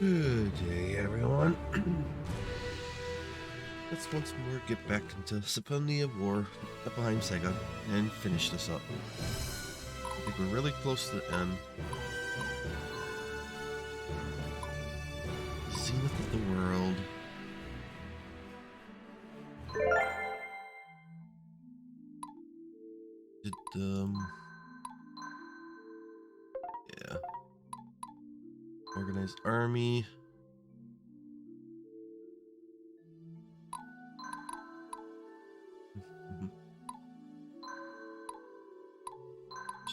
Good day, everyone. Let's once more get back into Symphony of War, Nephilim Saga, and finish this up. I think we're really close to the end. Zenith of the world. Yeah. Organized army.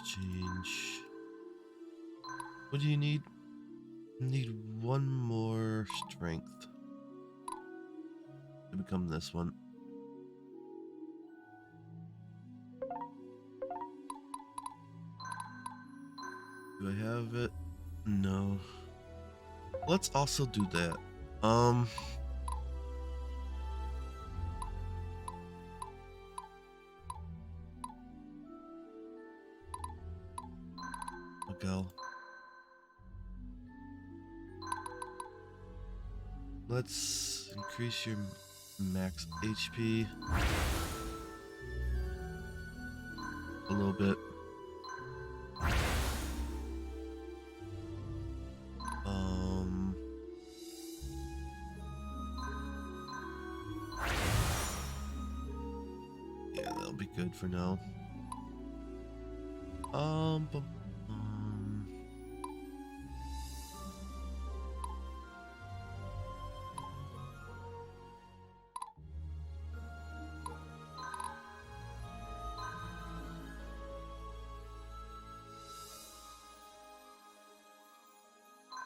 Change. What do you need? Need one more strength to become this one. Do I have it? No. Let's also do that. Go. Let's increase your max HP a little bit. Yeah, that'll be good for now.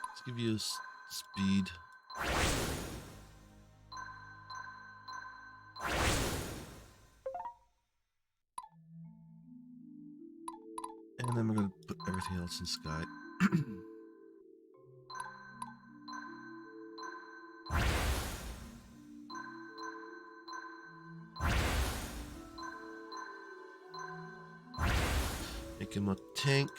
Let's give you speed. And then we're going to put everything else in sky. Make him a tank.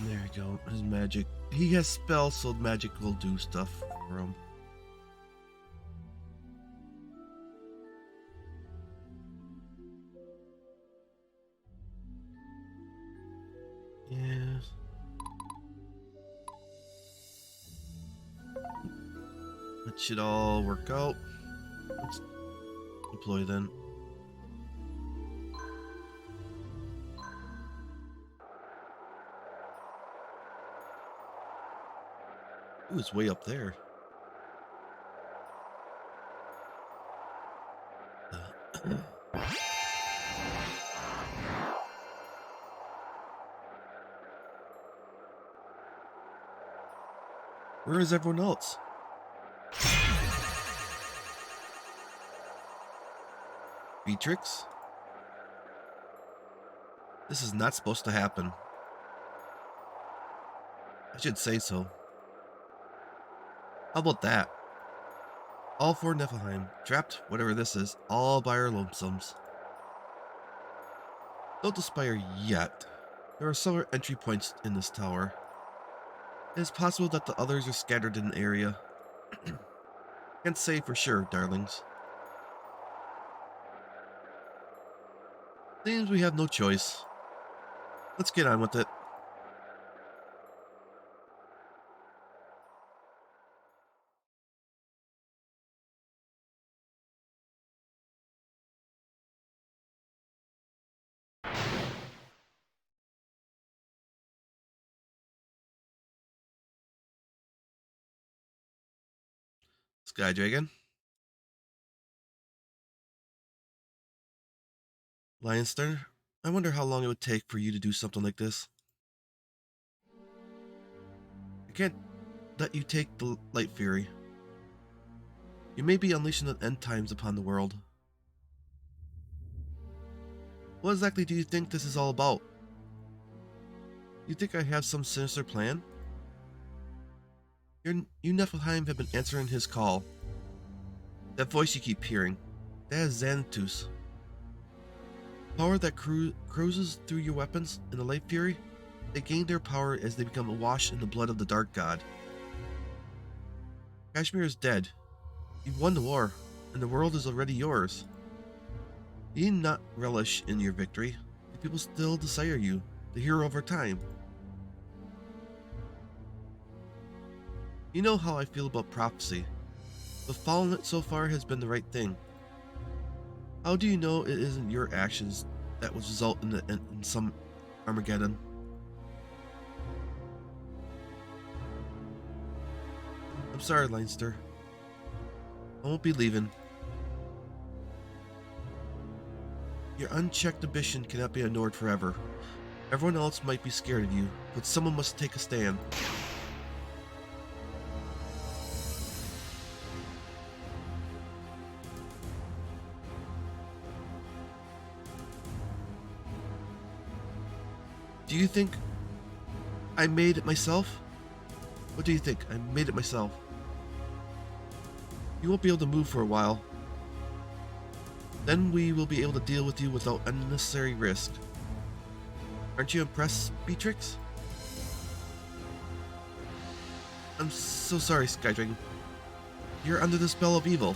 There we go. His magic. He has spells, so magic will do stuff for him. Yeah. That should all work out. Let's deploy then. Ooh, it's way up there. Where is everyone else? Beatrix? This is not supposed to happen. I should say so. How about that? All 4 Nephilim, trapped, whatever this is, all by our lonesomes. Don't despair yet. There are several entry points in this tower. It is possible that the others are scattered in the area. Can't say for sure, darlings. Seems we have no choice. Let's get on with it. Sky Dragon. Lionstern, I wonder how long it would take for you to do something like this. I can't let you take the Light Fury. You may be unleashing the end times upon the world. What exactly do you think this is all about? You think I have some sinister plan? You Nephilim have been answering his call. That voice you keep hearing, that is Xanatus. Power that cruises through your weapons in the light fury, they gain their power as they become awash in the blood of the Dark God. Kashmir is dead. You've won the war, and the world is already yours. You need not relish in your victory. The people still desire you, the hero of our time. You know how I feel about prophecy, but following it so far has been the right thing. How do you know it isn't your actions that will result in some Armageddon? I'm sorry, Leinster. I won't be leaving. Your unchecked ambition cannot be ignored forever. Everyone else might be scared of you, but someone must take a stand. Do you think I made it myself? What do you think? I made it myself. You won't be able to move for a while. Then we will be able to deal with you without unnecessary risk. Aren't you impressed, Beatrix? I'm so sorry, Skydragon. You're under the spell of evil.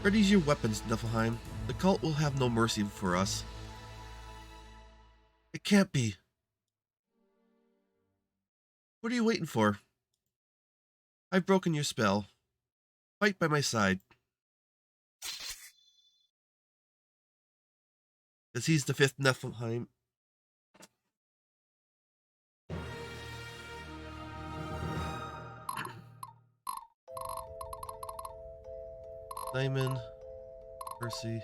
Ready your weapons, Nephilim. The cult will have no mercy for us. It can't be. What are you waiting for? I've broken your spell. Fight by my side. Because he's the fifth Nephilim. Simon, Percy.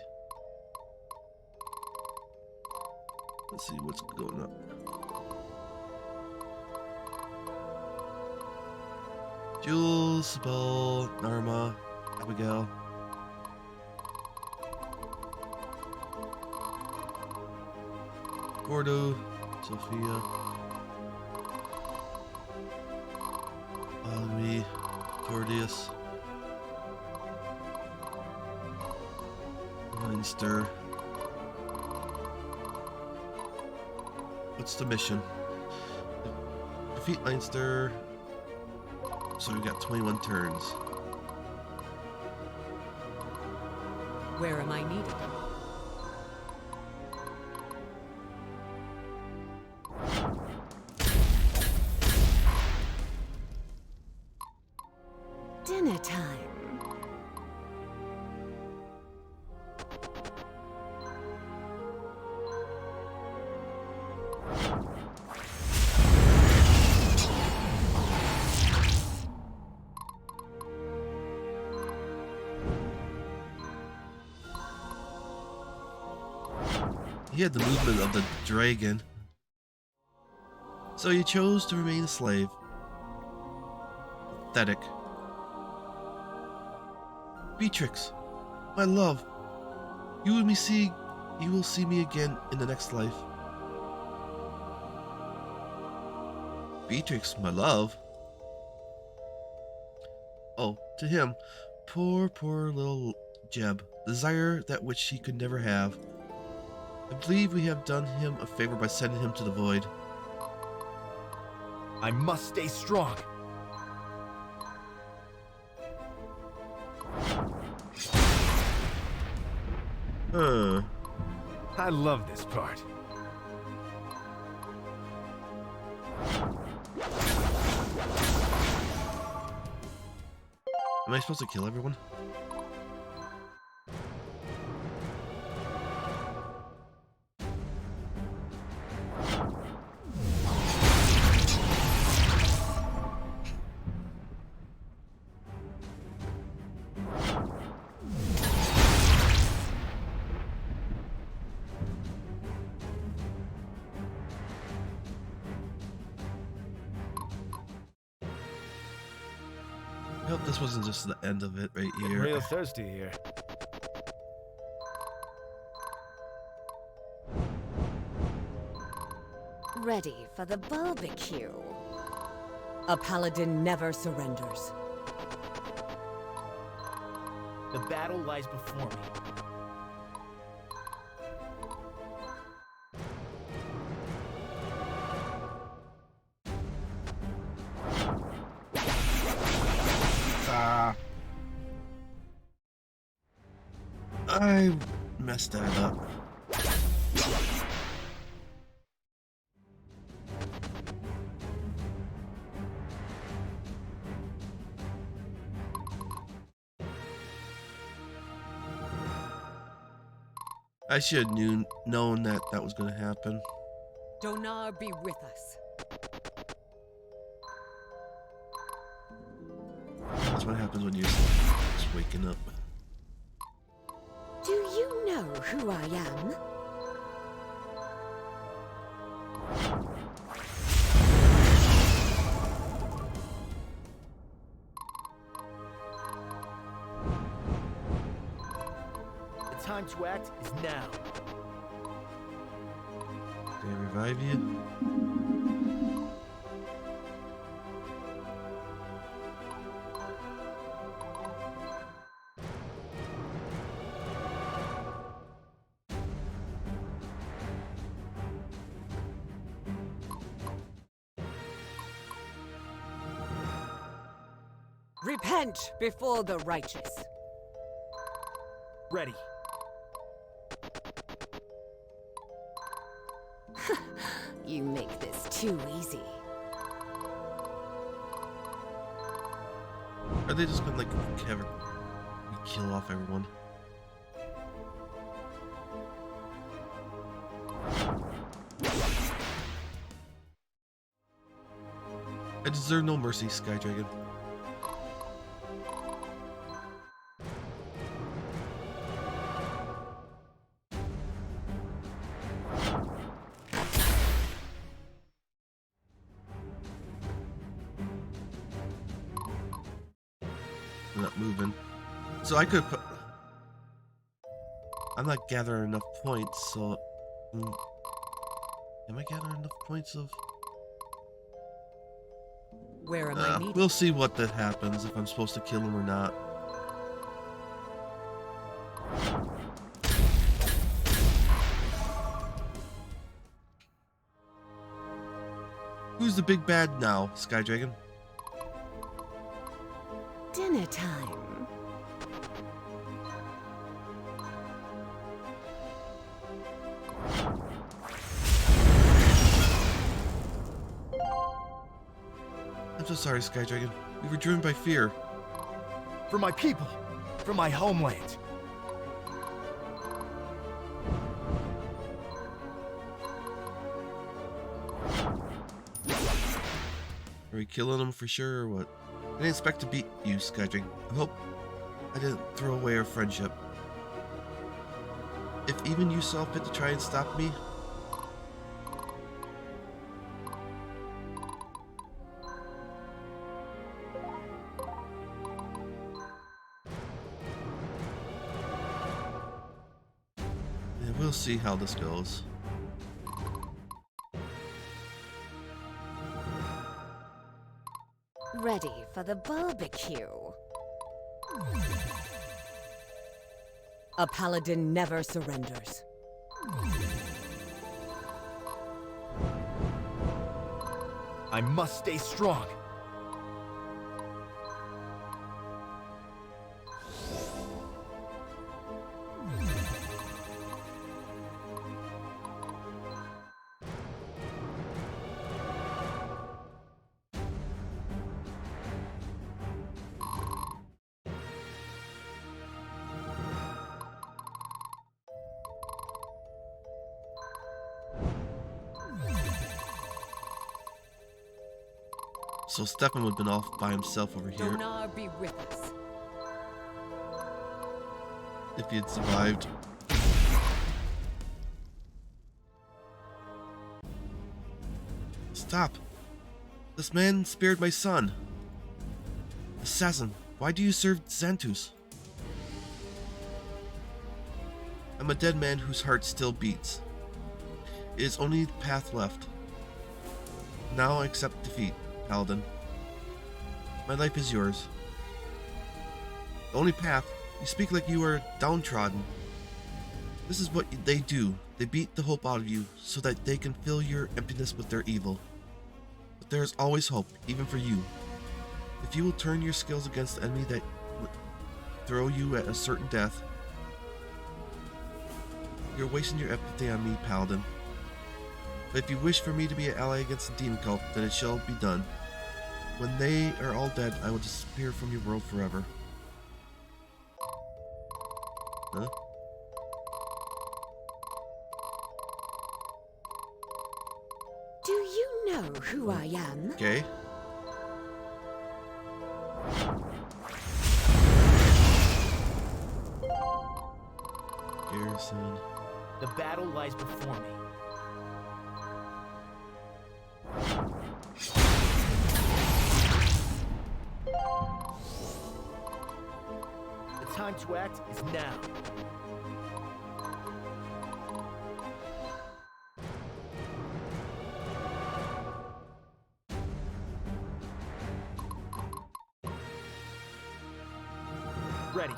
Let's see what's going on. Jules, Sybil, Narma, Abigail. Gordo, Sophia. Almi, Tordius. Leinster. What's the mission? Defeat Leinster. So we've got 21 turns. Where am I needed? Dinner time. He had the movement of the dragon. So you chose to remain a slave. Pathetic. Beatrix, my love, you will see me again in the next life. Beatrix, my love. Oh, to him, poor little Jeb, desire that which he could never have. I believe we have done him a favor by sending him to the void. I must stay strong. I love this part. Am I supposed to kill everyone? this wasn't just the end of it right Getting here. real thirsty here. Ready for the barbecue. A paladin never surrenders. The battle lies before me. I messed that up. I should have known that that was going to happen. Donar be with us. That's what happens when you're just waking up. Do you know who I am? The time to act is now. Did I revive you? Repent before the righteous. Ready. You make this too easy. Are they just gonna like kill off everyone? I deserve no mercy, Sky Dragon. I'm not moving. So I could put... I'm not gathering enough points, so... Am I gathering enough points of... Where am I needed? We'll see what that happens, if I'm supposed to kill him or not. Who's the big bad now, Sky Dragon? Dinner time. I'm so sorry, Sky Dragon. We were driven by fear. For my people. For my homeland. Are we killing him for sure or what? I didn't expect to beat you, Sky Dragon. I hope I didn't throw away our friendship. If even you saw fit to try and stop me, yeah, we'll see how this goes. Ready for the barbecue. A paladin never surrenders. I must stay strong. So Stefan would have been off by himself over here Donar be with us. if he had survived. Stop! This man spared my son. Assassin, Why do you serve Xantus? I'm a dead man whose heart still beats. It is only the path left. Now I accept defeat, Paladin. My life is yours. The only path? You speak like you are downtrodden. This is what they do. They beat the hope out of you so that they can fill your emptiness with their evil. But there is always hope, even for you. If you will turn your skills against the enemy that would throw you at a certain death, you're wasting your empathy on me, Paladin. But if you wish for me to be an ally against the demon cult, then it shall be done. When they are all dead, I will disappear from your world forever. Huh? Do you know who I am? Okay. Garrison. The battle lies before me. The time to act is now. Ready.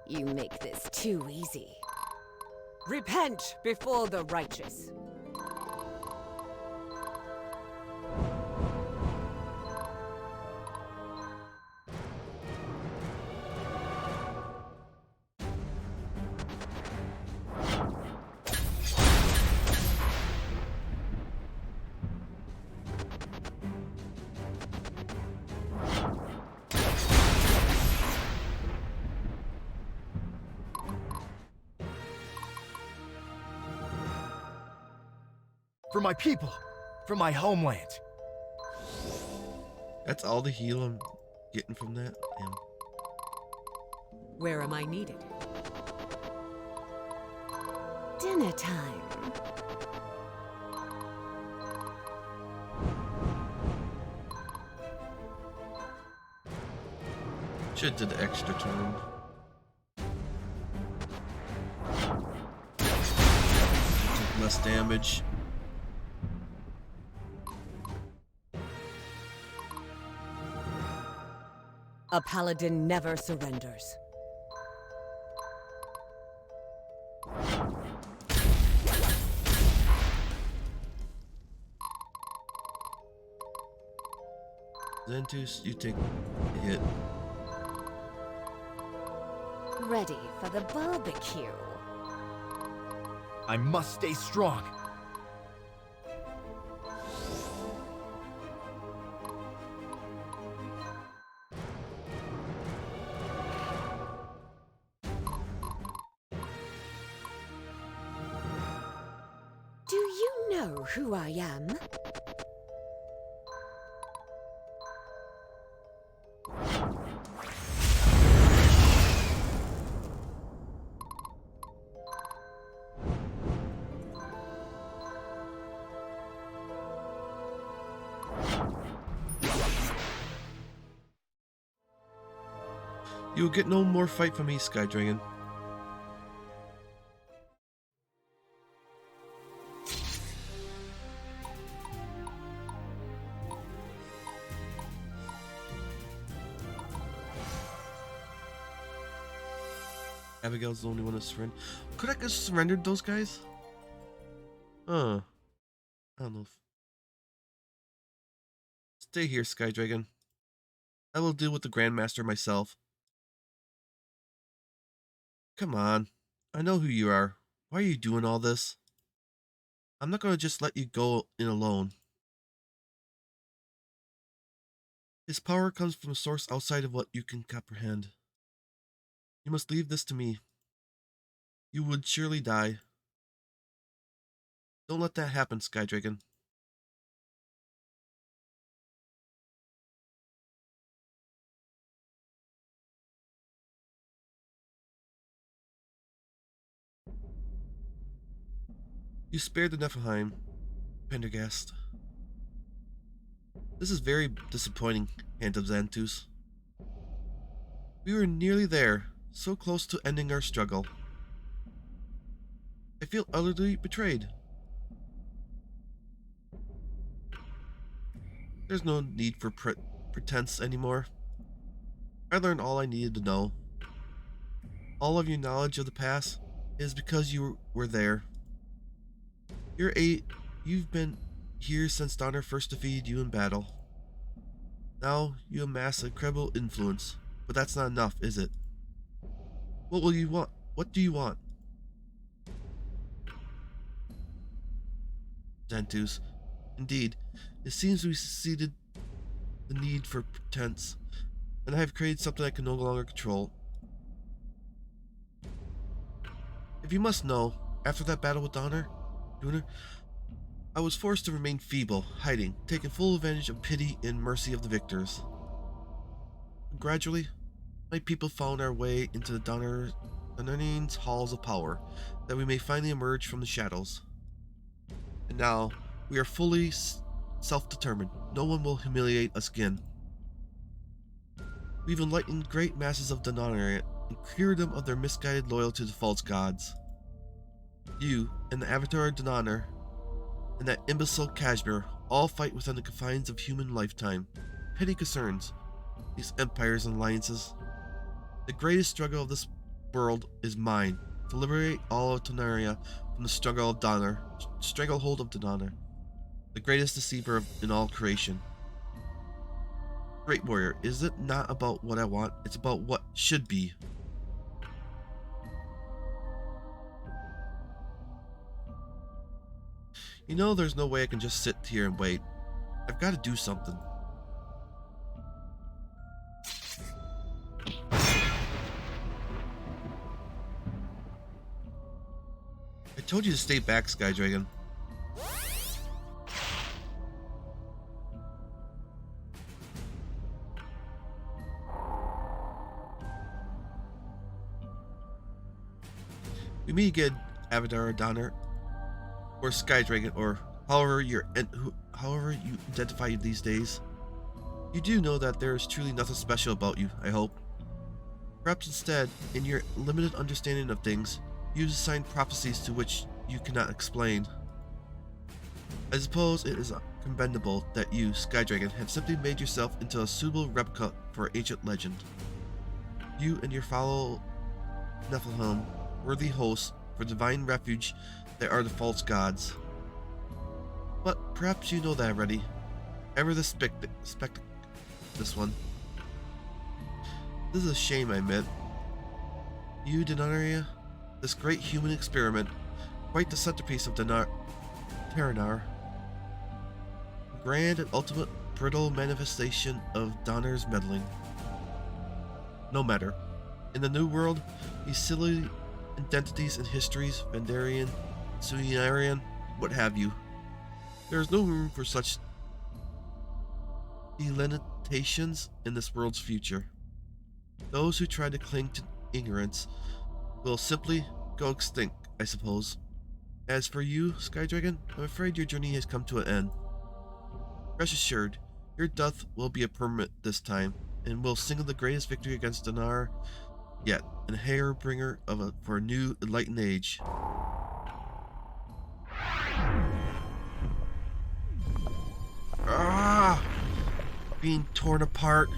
You make this too easy. Repent before the righteous. For my people. For my homeland. That's all the heal I'm getting from that? Damn. Where am I needed? Dinner time. Should've did the extra turn. Took less damage. A paladin never surrenders. Xantus, you take a hit. Ready for the barbecue. I must stay strong. Do you know who I am? You will get no more fight from me, Sky Dragon. Abigail's the only one to surrender. Could I have surrendered those guys? I don't know. Stay here, Sky Dragon. I will deal with the Grandmaster myself. Come on. I know who you are. Why are you doing all this? I'm not going to just let you go in alone. His power comes from a source outside of what you can comprehend. You must leave this to me. You would surely die. Don't let that happen, Sky Dragon. You spared the Nephilim, Pendergast. This is very disappointing, Hand of Xantus. We were nearly there, so close to ending our struggle. I feel utterly betrayed. There's no need for pretense anymore. I learned all I needed to know. All of your knowledge of the past is because you were there. You've been here since Donner first defeated you in battle. Now you amass incredible influence, but that's not enough, is it? What will you want? What do you want? Xantus. Indeed, it seems we succeeded the need for pretense, and I have created something I can no longer control. If you must know, after that battle with Donner, I was forced to remain feeble, hiding, taking full advantage of pity and mercy of the victors. Gradually, my people found our way into the Donner's halls of power, that we may finally emerge from the shadows. And now, we are fully self-determined. No one will humiliate us again. We've enlightened great masses of Donner and cured them of their misguided loyalty to the false gods. You and the Avatar Donner and that imbecile Kashmir all fight within the confines of human lifetime. Petty concerns, these empires and alliances. The greatest struggle of this world is mine, to liberate all of Donaria from the struggle of Donner, stranglehold of Donner, the greatest deceiver in all creation. Great warrior, is it not about what I want, it's about what should be. You know, there's no way I can just sit here and wait. I've got to do something. I told you to stay back, Sky Dragon. We meet again, Avatar Donner, or Sky Dragon, or however you identify these days. You do know that there is truly nothing special about you, I hope. Perhaps instead, in your limited understanding of things, you assign prophecies to which you cannot explain. I suppose it is commendable that you, Sky Dragon, have simply made yourself into a suitable replica for ancient legend. You and your fellow Nephilim, worthy hosts for divine refuge that are the false gods. But perhaps you know that already. Ever the this one. This is a shame, I admit. You, Donaria, this great human experiment, quite the centerpiece of Terranar. Grand and ultimate brittle manifestation of Donner's meddling. No matter. In the New World, these silly identities and histories, Vandarian, Sunarian, what have you. There is no room for such delimitations in this world's future. Those who try to cling to ignorance will simply go extinct, I suppose. As for you, Sky Dragon, I'm afraid your journey has come to an end. Rest assured, your death will be a permanent this time, and will signal the greatest victory against Donar yet, and harbinger for a new enlightened age. Ah! Being torn apart.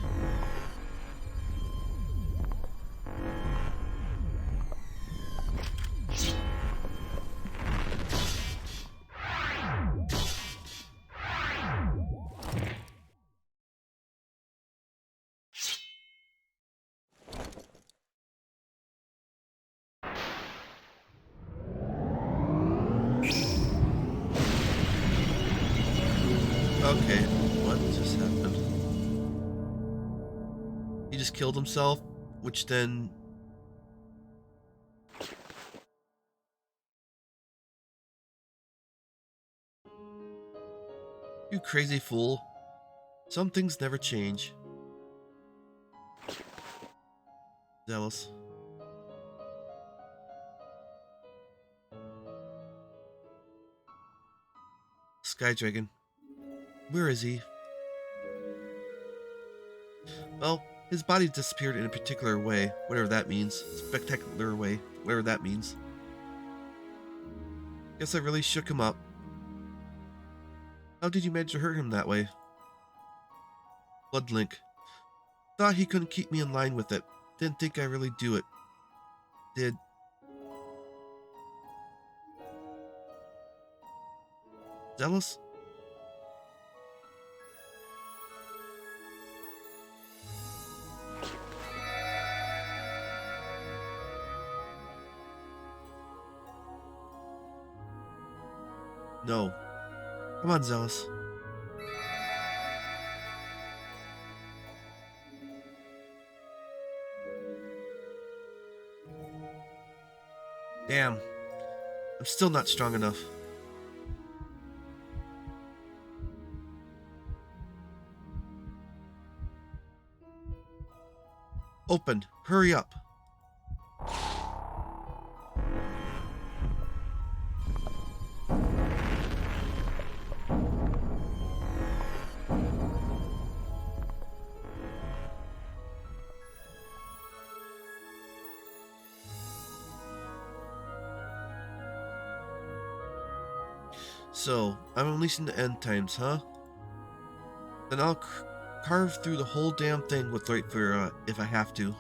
Okay, what just happened? He just killed himself, which then... You crazy fool. Some things never change. Zealous. Sky Dragon. Where is he? Well, his body disappeared in a particular way, whatever that means. Spectacular way, whatever that means. Guess I really shook him up. How did you manage to hurt him that way? Bloodlink. Thought he couldn't keep me in line with it. Didn't think I really do it. Did. Zealous? No. Come on, Zealous. Damn. I'm still not strong enough. Open. Hurry up. So, I'm unleashing the end times, huh? Then I'll carve through the whole damn thing with Light Fury if I have to.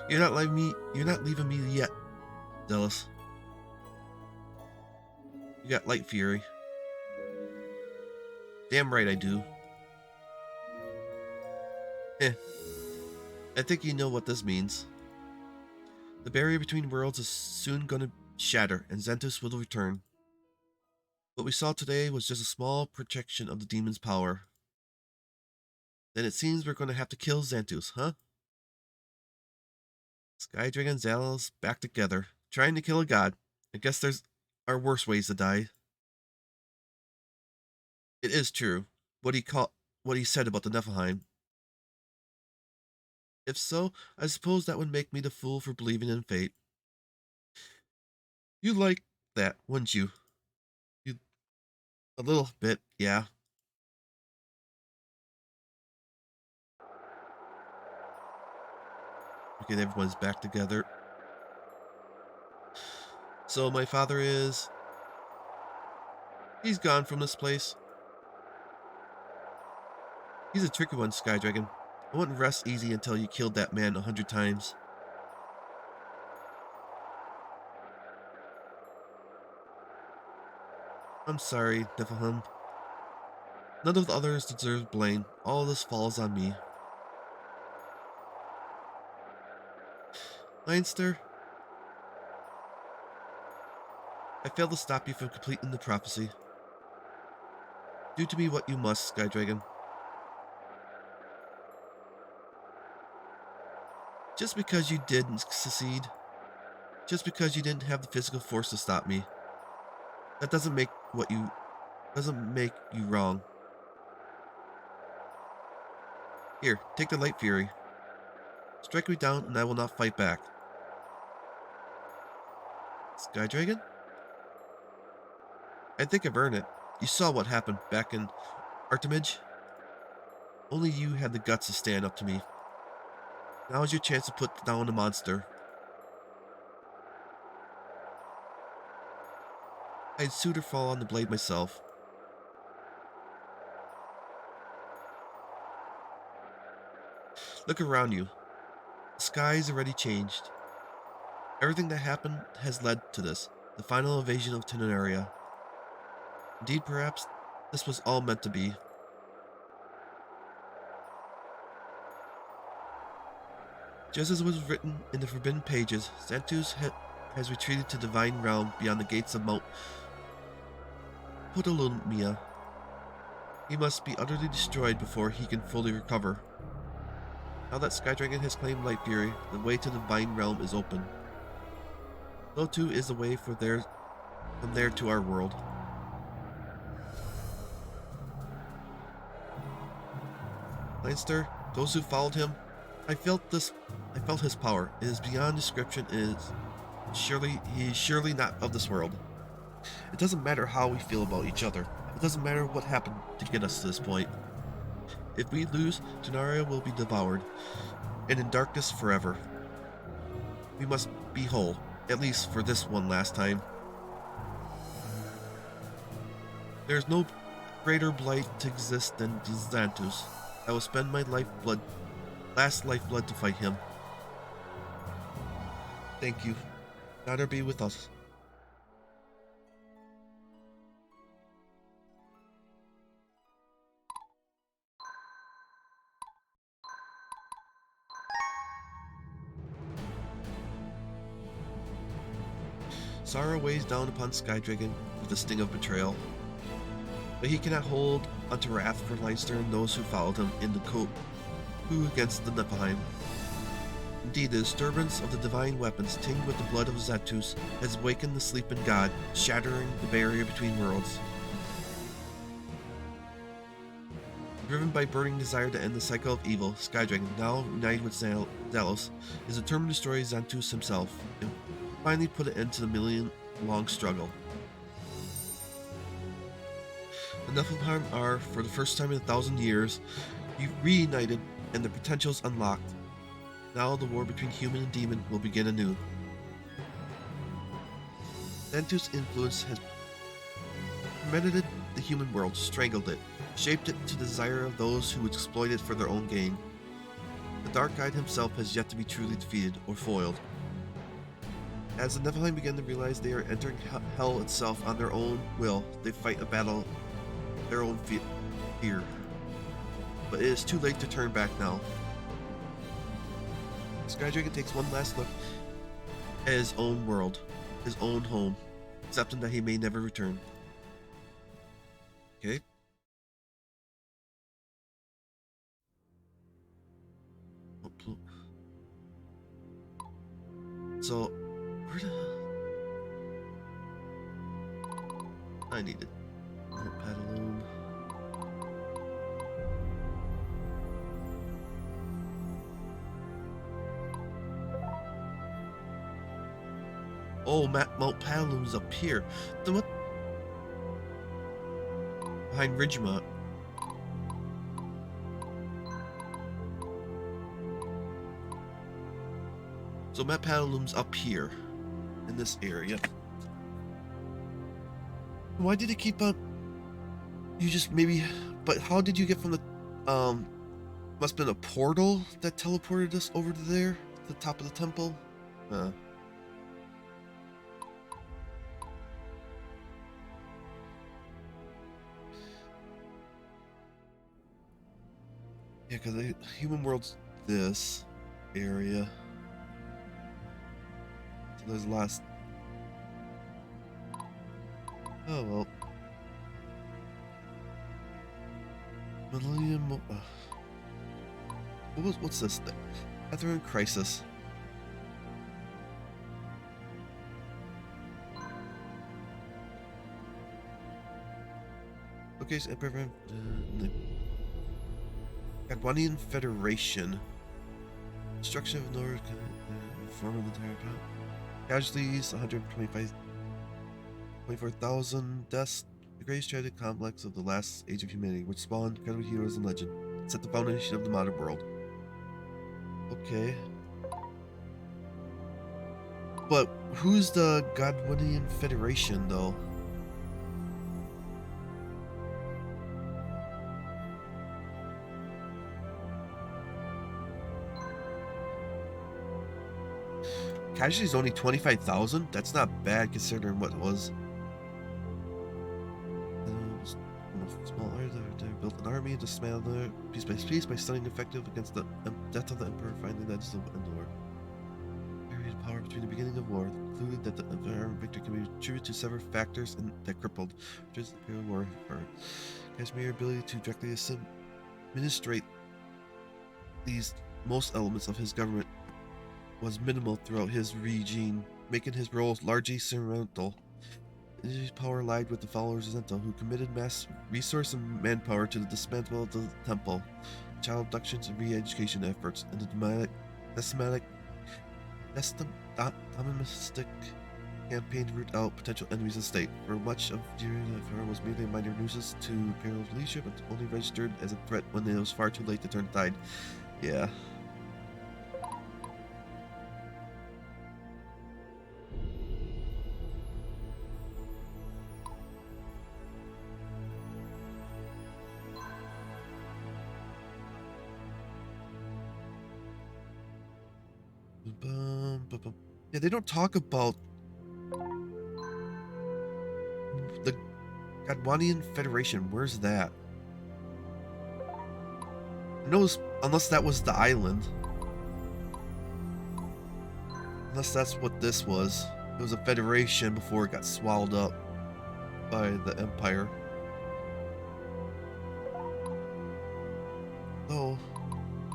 You're not leaving me yet, Zealous. You got Light Fury. Damn right I do. I think you know what this means. The barrier between worlds is soon gonna shatter, and Xanthus will return. What we saw today was just a small projection of the demon's power. Then it seems we're gonna have to kill Xanthus, huh? Skydragon and Zealous back together, trying to kill a god. I guess there's are worse ways to die. It is true, what he said about the Nephilim. If so, I suppose that would make me the fool for believing in fate. You'd like that, wouldn't you? A little bit, yeah. Okay, everyone's back together. So my father is... He's gone from this place. He's a tricky one, Skydragon. I wouldn't rest easy until you killed that man 100 times. I'm sorry, Nephilim. None of the others deserve blame. All of this falls on me. Leinster, I failed to stop you from completing the prophecy. Do to me what you must, Skydragon. Just because you didn't succeed, just because you didn't have the physical force to stop me, that doesn't make you wrong. Here, take the Light Fury. Strike me down and I will not fight back. Skydragon? I think I've earned it. You saw what happened back in Artemage. Only you had the guts to stand up to me. Now is your chance to put down the monster. I'd sooner fall on the blade myself. Look around you. The sky's already changed. Everything that happened has led to this, the final invasion of Teneria. Indeed, perhaps, this was all meant to be. Just as was written in the forbidden pages, Xantus has retreated to the divine realm beyond the gates of Mount Putalumia. He must be utterly destroyed before he can fully recover. Now that Skydragon has claimed Light Fury, the way to the divine realm is open. So too is the way from there to our world. Leinster, those who followed him, I felt his power. It is beyond description. He's surely not of this world. It doesn't matter how we feel about each other. It doesn't matter what happened to get us to this point. If we lose, Donaria will be devoured, and in darkness forever. We must be whole, at least for this one last time. There is no greater blight to exist than Xantus. I will spend my last lifeblood to fight him. Thank you. Honor be with us. Sorrow weighs down upon Skydragon with the sting of betrayal, but he cannot hold unto wrath for Leinster and those who followed him in the coup against the Nephilim. Indeed, the disturbance of the divine weapons tinged with the blood of Xantus has awakened the sleeping god, shattering the barrier between worlds. Driven by burning desire to end the cycle of evil, Skydragon, now united with Zalos, is determined to destroy Xantus himself and finally put an end to the million-long struggle. The Nephilim are, for the first time in 1,000 years, reunited and their potentials unlocked. Now the war between human and demon will begin anew. Xantus' influence has permeated the human world, strangled it, shaped it to the desire of those who would exploit it for their own gain. The Dark God himself has yet to be truly defeated or foiled. As the Nephilim begin to realize they are entering hell itself on their own will, they fight a battle their own fear. But it is too late to turn back now. Skydragon takes one last look at his own world, his own home, accepting that he may never return. Okay. So, where the hell? I need it. Paddaloon. Oh, Mount Paddaloon's up here. Then what? Behind Ridgemont. So Mount Paddaloon's up here, in this area. Why did it keep on? You just maybe. But how did you get from the? Must have been a portal that teleported us over to there, the top of the temple. Yeah, because the human world's this area. So there's last. Oh well. Millennium. What's this thing? Atherin Crisis. Okay, so Gadwanian Federation. Destruction of North. Form of the entire town. Casualties 124,000 deaths. The greatest tragic complex of the last age of humanity, which spawned incredible heroes and legend, set the foundation of the modern world. Okay. But who's the Gadwanian Federation, though? Casualties only 25,000? That's not bad considering what it was. Small area they're built an army and dismantled it piece by piece by stunning effective against the death of the Emperor. Finally, that is the end of war. Period of power between the beginning of war concluded that the Empire victory can be attributed to several factors that crippled just the period of war. Kashmir's ability to directly administrate these most elements of his government was minimal throughout his regime, making his role largely ceremonial. His power lied with the followers of Zento, who committed mass resource and manpower to the dismantling of the temple, child abductions and re-education efforts, and the domestic campaign to root out potential enemies of the state. For much of the year, the affair was merely a minor nuisance to Imperial leadership, and only registered as a threat when it was far too late to turn the tide. Yeah. Yeah, they don't talk about the Godwanian Federation. Where's that? I know, unless that was the island. Unless that's what this was. It was a federation before it got swallowed up by the Empire. Oh,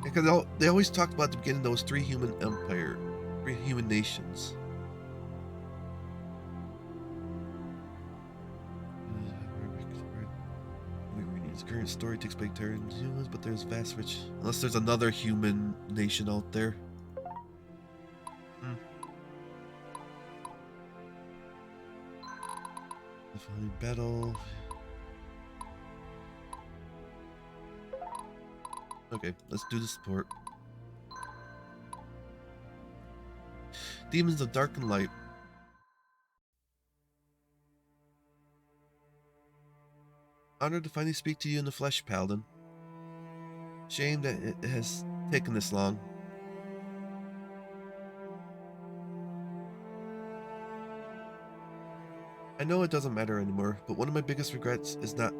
because they always talked about at the beginning those three human nations. The current story takes place in humans, but there's vast rich. Unless there's another human nation out there. The final battle. Okay, let's do the support. Demons of Dark and Light. Honored to finally speak to you in the flesh, Paladin. Shame that it has taken this long. I know it doesn't matter anymore, but one of my biggest regrets is not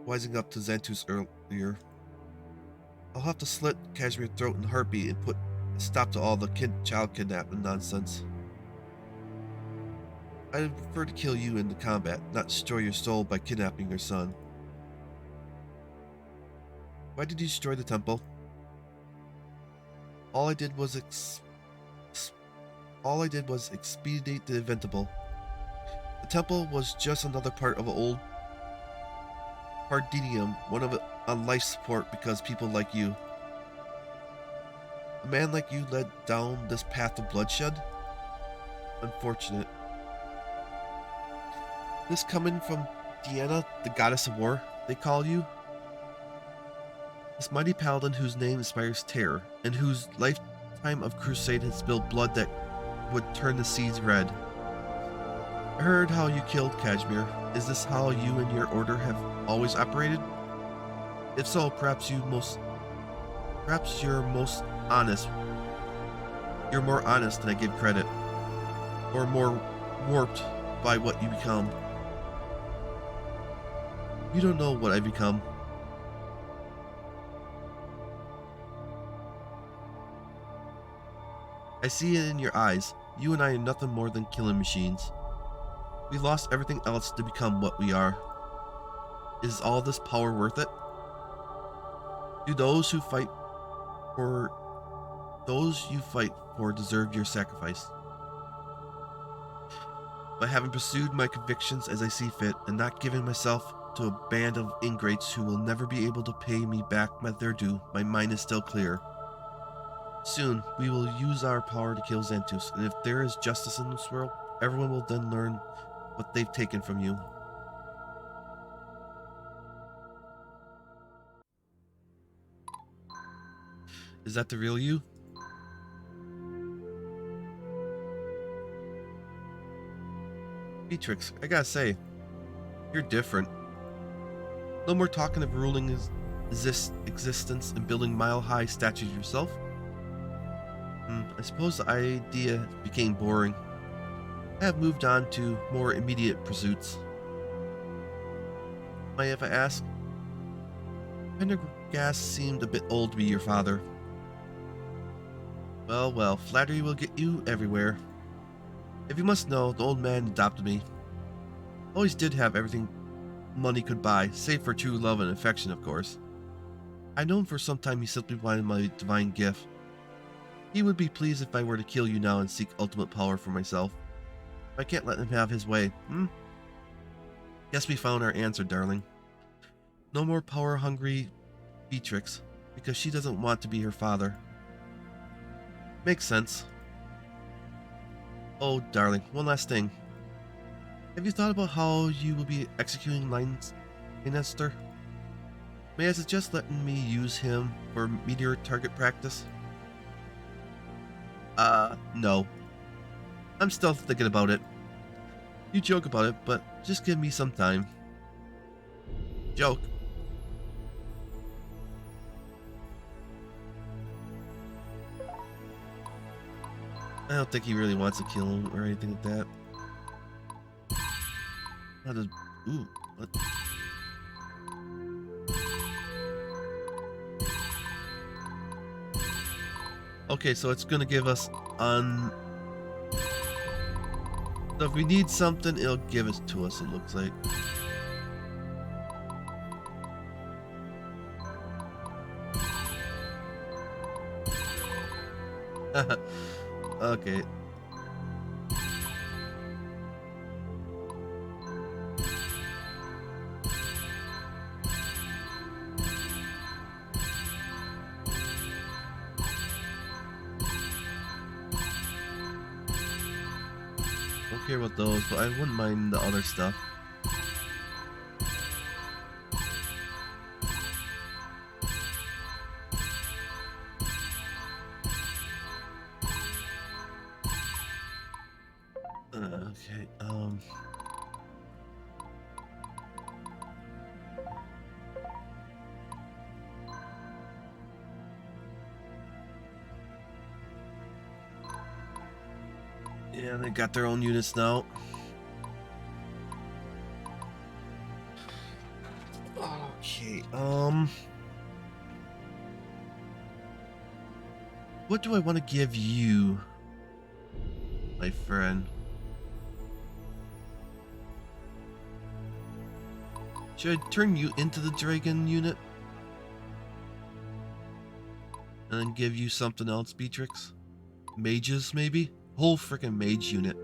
wising up to Xantus earlier. I'll have to slit Kashmir's throat in a heartbeat and put a stop to all the child kidnapping nonsense. I'd prefer to kill you in the combat, not destroy your soul by kidnapping your son. Why did you destroy the temple? All I did was expedite the inevitable. The temple was just another part of an old Pardinium, one of it on life support because people like you. A man like you led down this path of bloodshed? Unfortunate. This coming from Diana, the goddess of war, they call you? This mighty paladin whose name inspires terror, and whose lifetime of crusade has spilled blood that would turn the seas red. I heard how you killed Kashmir. Is this how you and your order have always operated? If so, perhaps you're most honest. You're more honest than I give credit. Or more warped by what you become. You don't know what I become. I see it in your eyes. You and I are nothing more than killing machines. We lost everything else to become what we are. Is all this power worth it? Do those you fight for deserve your sacrifice? By having pursued my convictions as I see fit, and not giving myself to a band of ingrates who will never be able to pay me back their due, my mind is still clear. Soon, we will use our power to kill Xantus, and if there is justice in this world, everyone will then learn what they've taken from you. Is that the real you? Beatrix, I gotta say, you're different. No more talking of ruling existence and building mile-high statues yourself. I suppose the idea became boring. I have moved on to more immediate pursuits. If I ask, Pendergast seemed a bit old to be your father. Well, well, flattery will get you everywhere. If you must know, the old man adopted me. Always did have everything money could buy, save for true love and affection, of course. I'd known for some time he simply wanted my divine gift. He would be pleased if I were to kill you now and seek ultimate power for myself. I can't let him have his way, Guess we found our answer, darling. No more power-hungry Beatrix, because she doesn't want to be her father. Makes sense. Oh, darling, one last thing. Have you thought about how you will be executing Leinster? May I suggest letting me use him for meteor target practice? No. I'm still thinking about it. You joke about it, but just give me some time. Joke. I don't think he really wants to kill him or anything like that. How does... Ooh, what? Okay, so it's gonna give us on... So if we need something, it'll give it to us, it looks like. Okay. Don't care about those, but I wouldn't mind the other stuff. Okay, yeah, they got their own units now. Okay, what do I want to give you, my friend? Should I turn you into the dragon unit? And then give you something else, Beatrix? Mages, maybe? Whole freaking mage unit.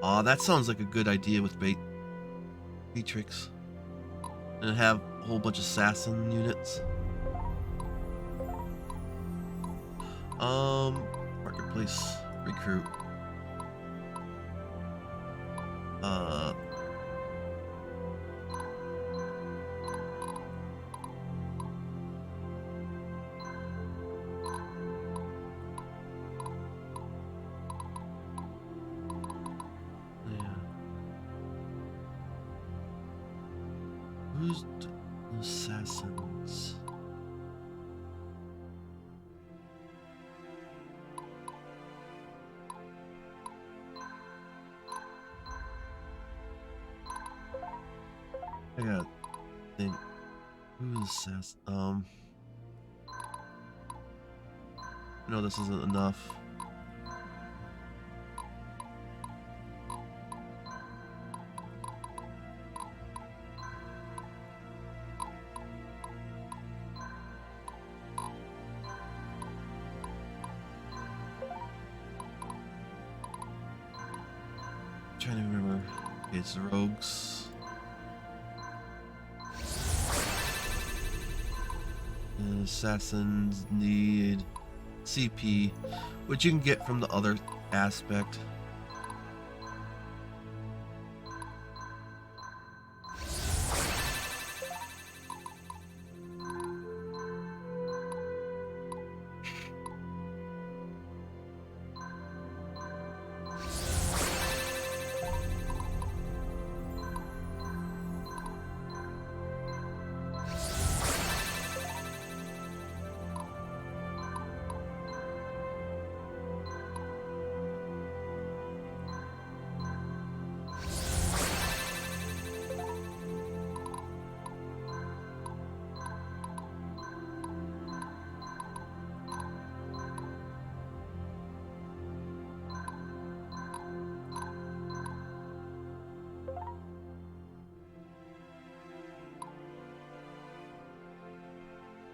Aw, that sounds like a good idea with Beatrix. And have a whole bunch of assassin units. Marketplace recruit. Who's the assassins? I gotta think. Who's assassin? No, this isn't enough. Trying to remember. Okay, it's the rogues. The assassins need CP, which you can get from the other aspect.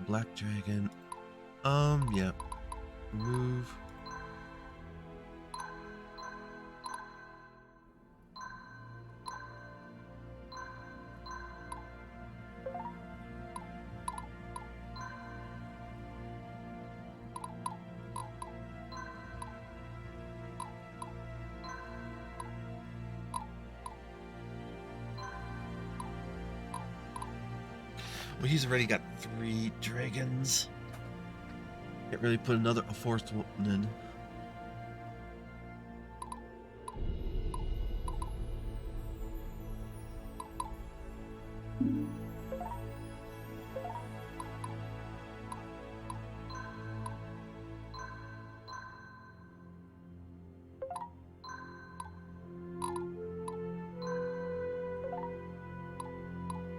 black dragon. Yeah. Move. Well, he's already got 3 dragons. Can't really put a fourth one in.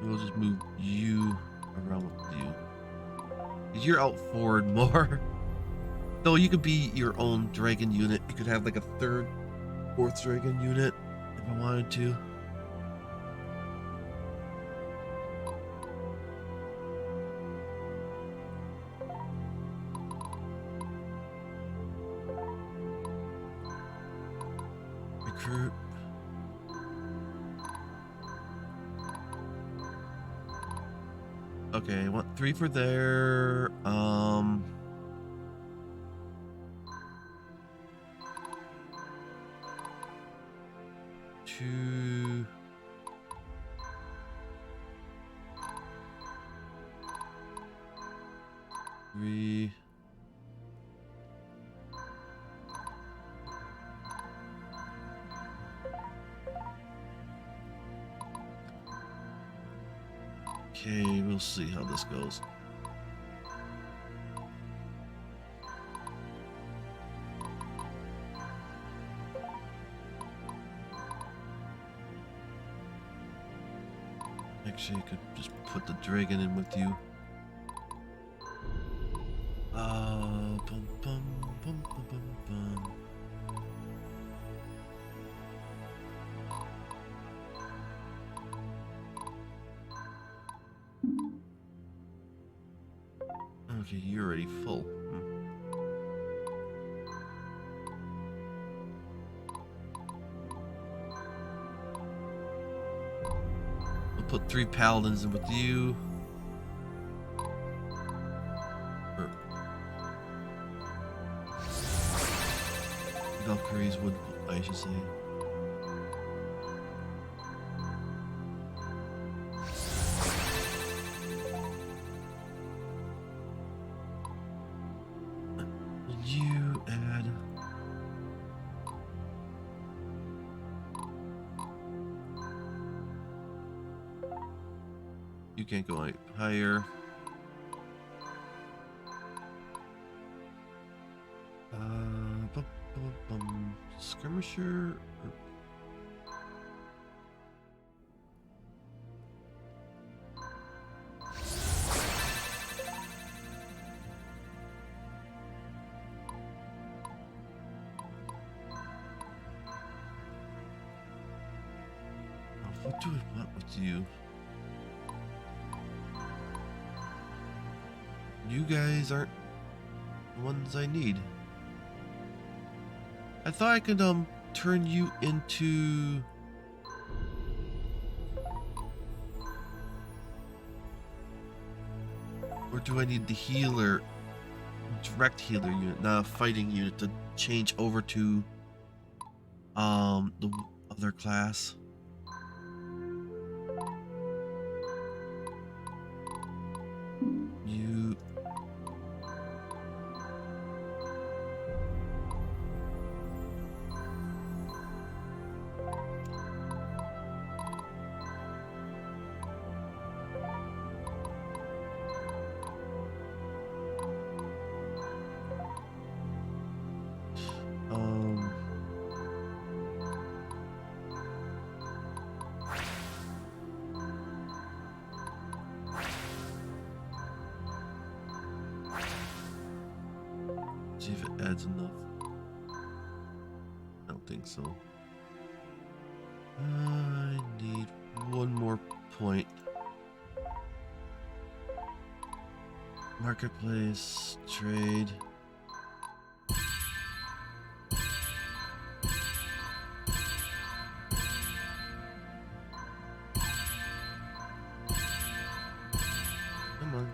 We'll just move you around with you. 'Cause you're out forward more. Though you could be your own dragon unit. You could have like a 3rd, 4th dragon unit if I wanted to. Recruit. Okay, I want 3 for there. 2. 3. Okay, we'll see how this goes. Actually, I could just put the dragon in with you. Bum, bum, bum, bum, bum, bum. Okay, you're already full. I'll put 3 paladins in with you. Valkyries would, I should say. You add. You can't go any higher. Skirmisher. What do I want with you? You guys aren't the ones I need. I thought I could turn you into or do I need the healer, direct healer unit, not a fighting unit, to change over to the other class? You see if it adds enough. I don't think so. I need 1 more point. Marketplace, trade. Come on.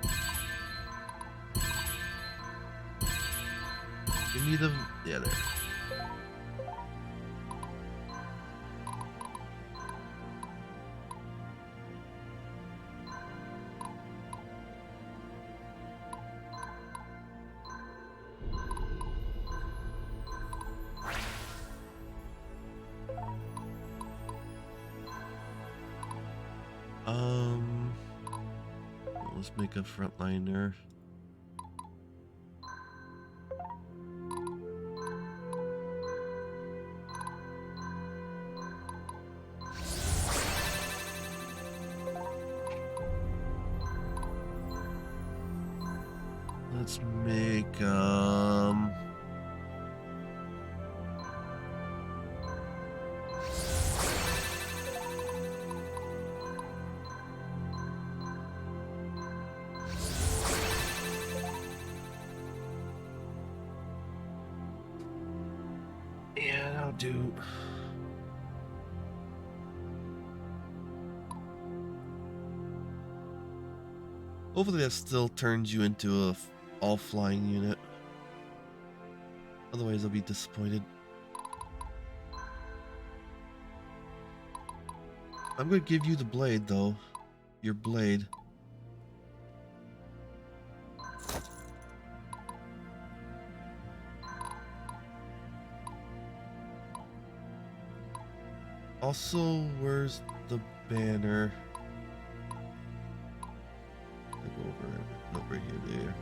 Give me the... Yeah, there. Let's make a frontliner. Let's make yeah, that'll do. Hopefully that still turns you into a all-flying unit. Otherwise I'll be disappointed. I'm gonna give you the blade though. Your blade. Also, where's the banner? Go over here, there.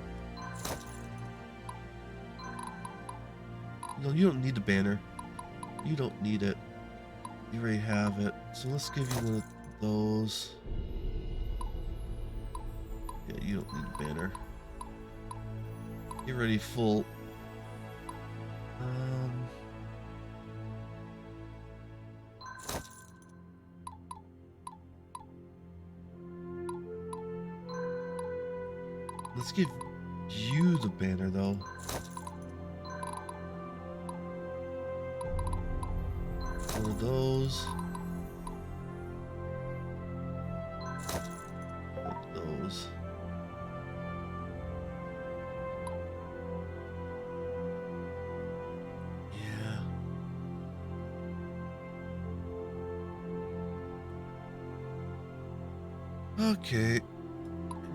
No, you don't need the banner. You don't need it. You already have it. So let's give you one of those. Yeah, you don't need the banner. You're already full. Let's give you the banner though. One of those. Like those. Yeah. Okay.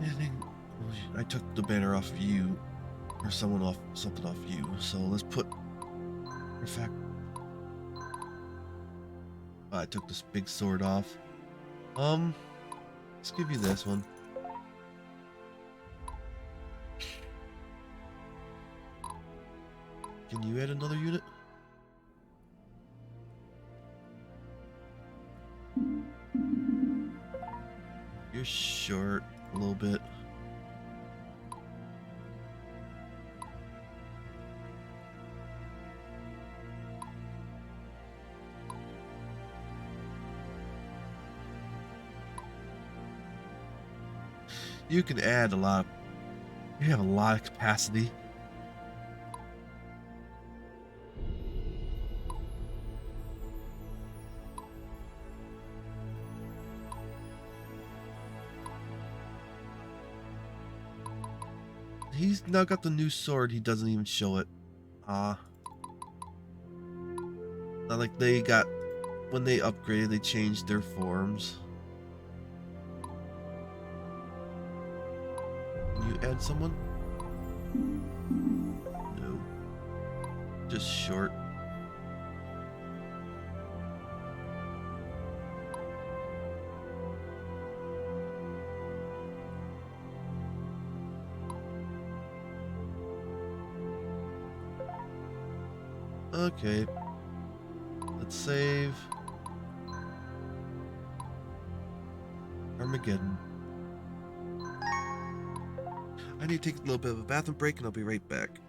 Anything? I took the banner off of you, or something off you. So let's put. In fact, I took this big sword off. Let's give you this one. Can you add another unit? You're short a little bit. You can add a lot. You have a lot of capacity. He's now got the new sword. He doesn't even show it. Not like they got when they upgraded. They changed their forms. Can you add someone? No. Just short. Okay. Let's save. Armageddon. I need to take a little bit of a bathroom break and I'll be right back.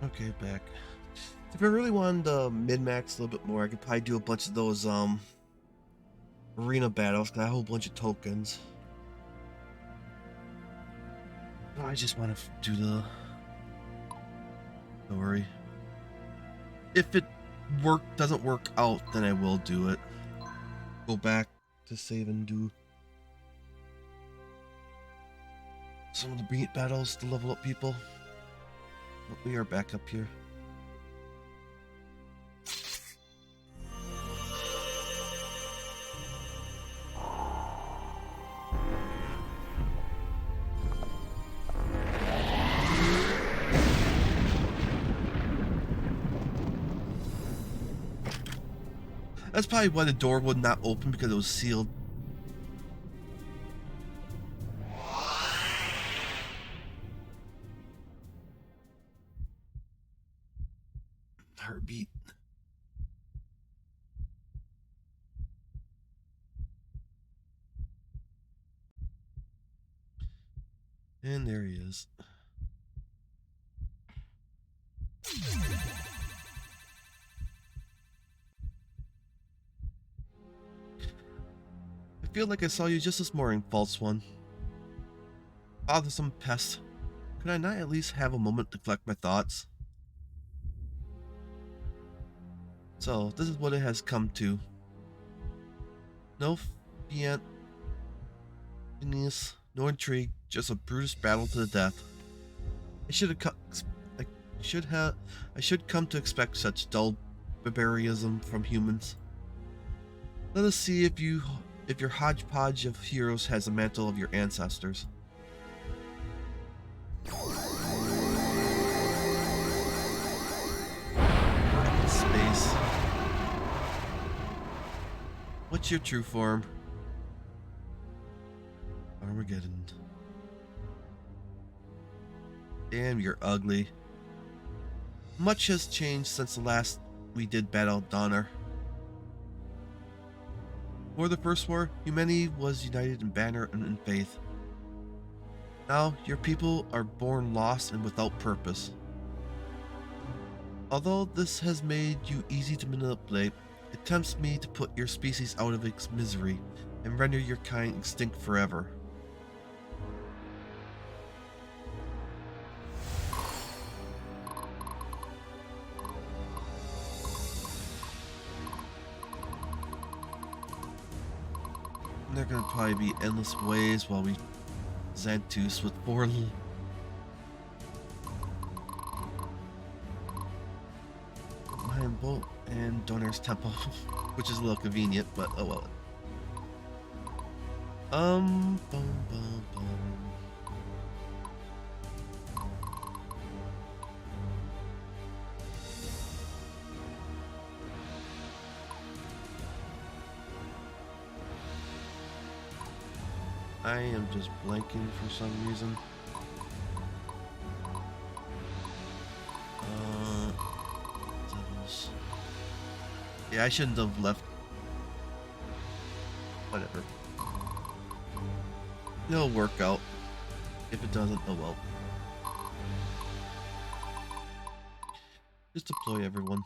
Okay, back. If I really wanted to min-max a little bit more, I could probably do a bunch of those arena battles, got a whole bunch of tokens. No, I just want to do the story. If it doesn't work out, then I will do it. Go back to save and do some of the beat battles to level up people. But we are back up here. That's probably why the door would not open, because it was sealed. Heartbeat. And there he is. I feel like I saw you just this morning, false one. Bothersome pest. Could I not at least have a moment to collect my thoughts? So, this is what it has come to. No fiat, no intrigue, just a brutish battle to the death. I should come to expect such dull barbarism from humans. Let us see if your hodgepodge of heroes has the mantle of your ancestors. Space. What's your true form? Armageddon. Damn, you're ugly. Much has changed since the last we did battle Donner. Before the First War, humanity was united in banner and in faith. Now, your people are born lost and without purpose. Although this has made you easy to manipulate, it tempts me to put your species out of its misery and render your kind extinct forever. There are gonna probably be endless ways while we Xantus with 4 Lion Bolt and Donner's Temple, which is a little convenient, but oh well. Bum, bum, bum. I am just blanking for some reason. Yeah, I shouldn't have left. Whatever. It'll work out. If it doesn't, oh well. Just deploy everyone.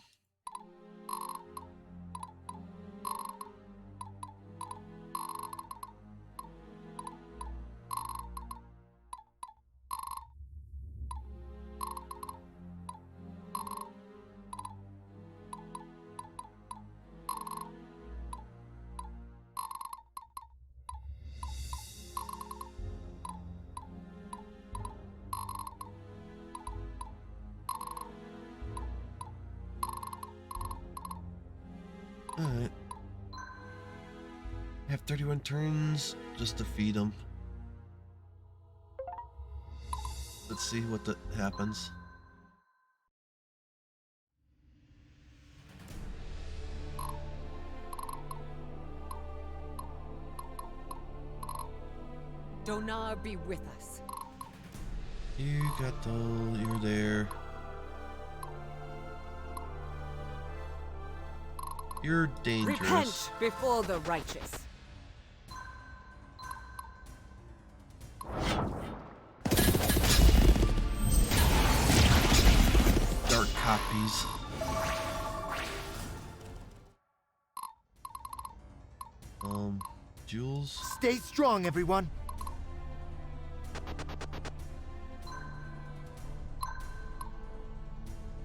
Alright. I have 31 turns just to feed them. Let's see what happens. Donar be with us. You got you're there. You're dangerous. Repent before the righteous. copies. Jewels. Stay strong, everyone.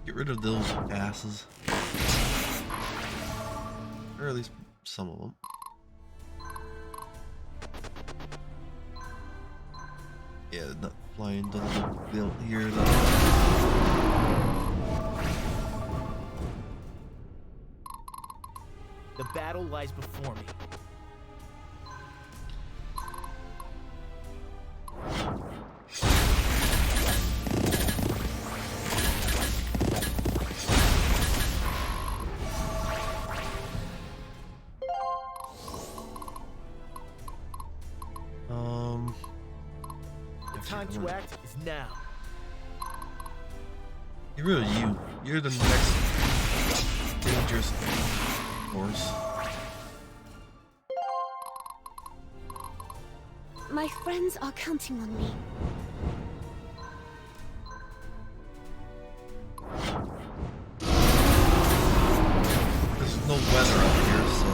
Get rid of those asses. Or at least some of them. Yeah, they're not flying, doesn't look, they don't hear them. The battle lies before me. The time to act is now. Get rid of you. You're the next dangerous horse. My friends are counting on me. There's no weather up here, so...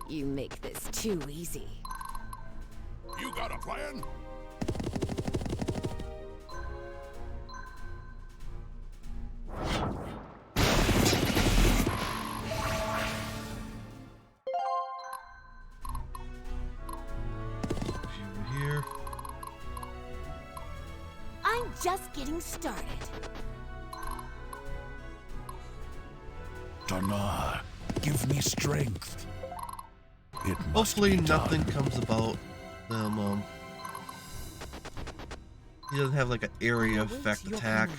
You make this too easy. You got a plan? Here. I'm just getting started. Dana, give me strength. It must Hopefully be nothing done. comes about them, he doesn't have like an area effect attack.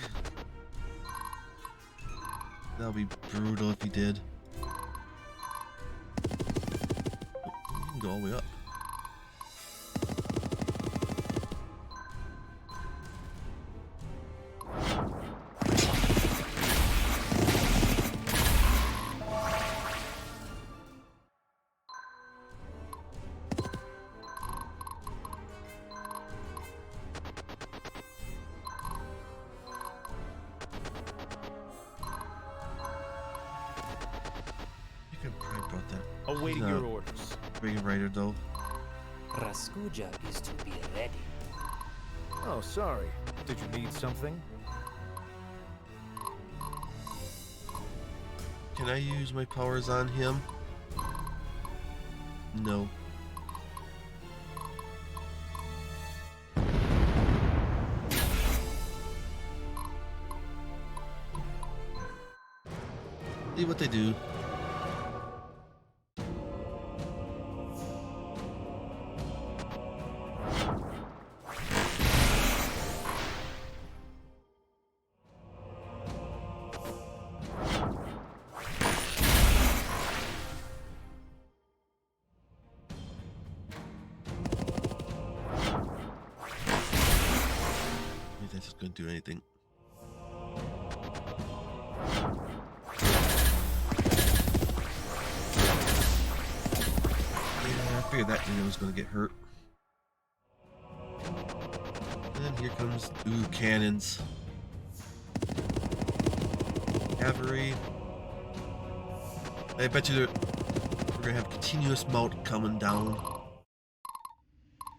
That would be brutal if he did. You can go all the way up. You could probably brought that. Awaiting He's your not orders. very writer though. Raskuja is to be ready. Oh, sorry. Did you need something? Can I use my powers on him? No. See what they do. Maybe that's just gonna do anything. Yeah, I figured that unit was gonna get hurt. And here comes cannons. Cavalry. I bet you we're gonna have continuous mount coming down.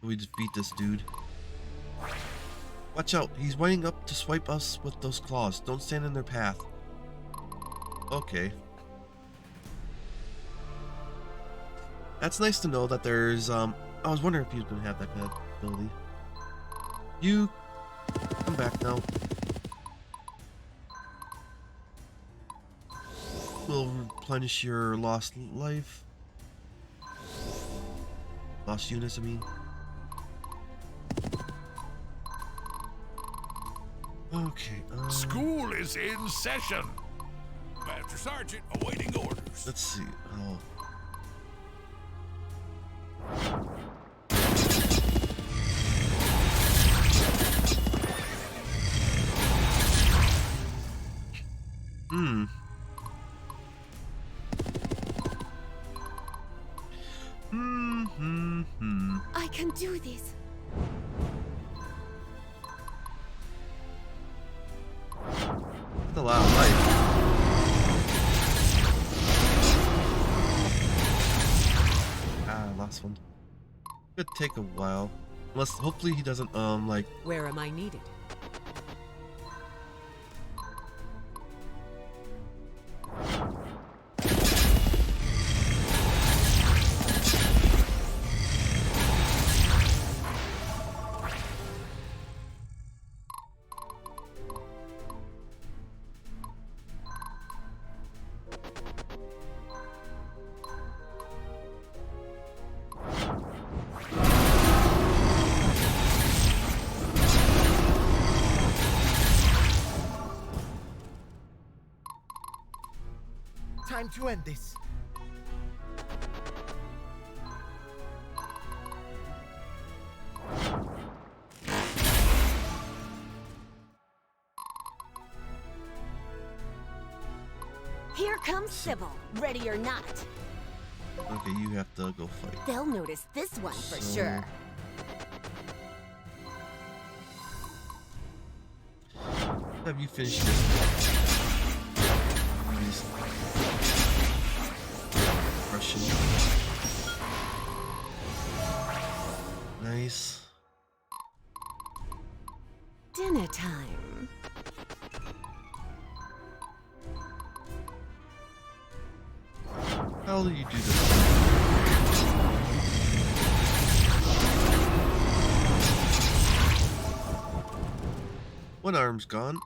We defeat this dude. Watch out, he's winding up to swipe us with those claws. Don't stand in their path. Okay. That's nice to know that there's, I was wondering if he was going to have that kind of ability. You, come back now. We'll replenish your lost life. Lost units, I mean. Okay, School is in session. Master Sergeant awaiting orders. let's see. Oh. Hmm. I can do this. a lot of life. Ah, lost one. Could take a while. Unless, hopefully he doesn't, like... Where am I needed? Time to end this. Here comes Sybil, ready or not. Okay, you have to go fight. They'll notice this one for So- sure. Have you finished this? These Russian. Nice. Dinner time. How do you do this? One arm's gone.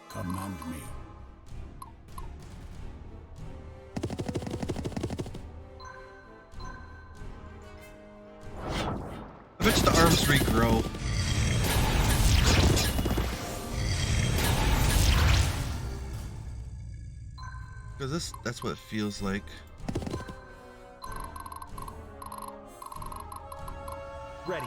Command me. I bet you the arms regrow. Because that's what it feels like. Ready.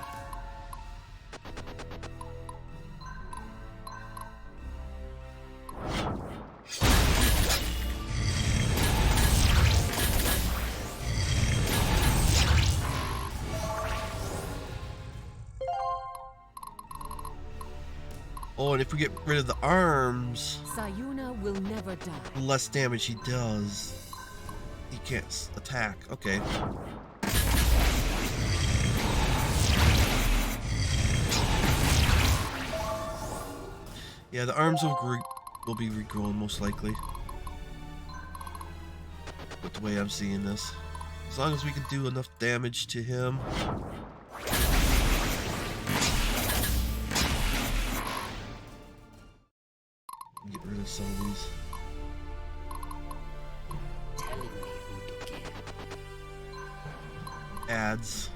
Oh, and if we get rid of the arms, Sayuna will never die. the less damage he does. He can't attack. Okay. Yeah, the arms will be regrown most likely. With the way I'm seeing this. As long as we can do enough damage to him. Get rid of some of these. Telling me who to kill. Ads.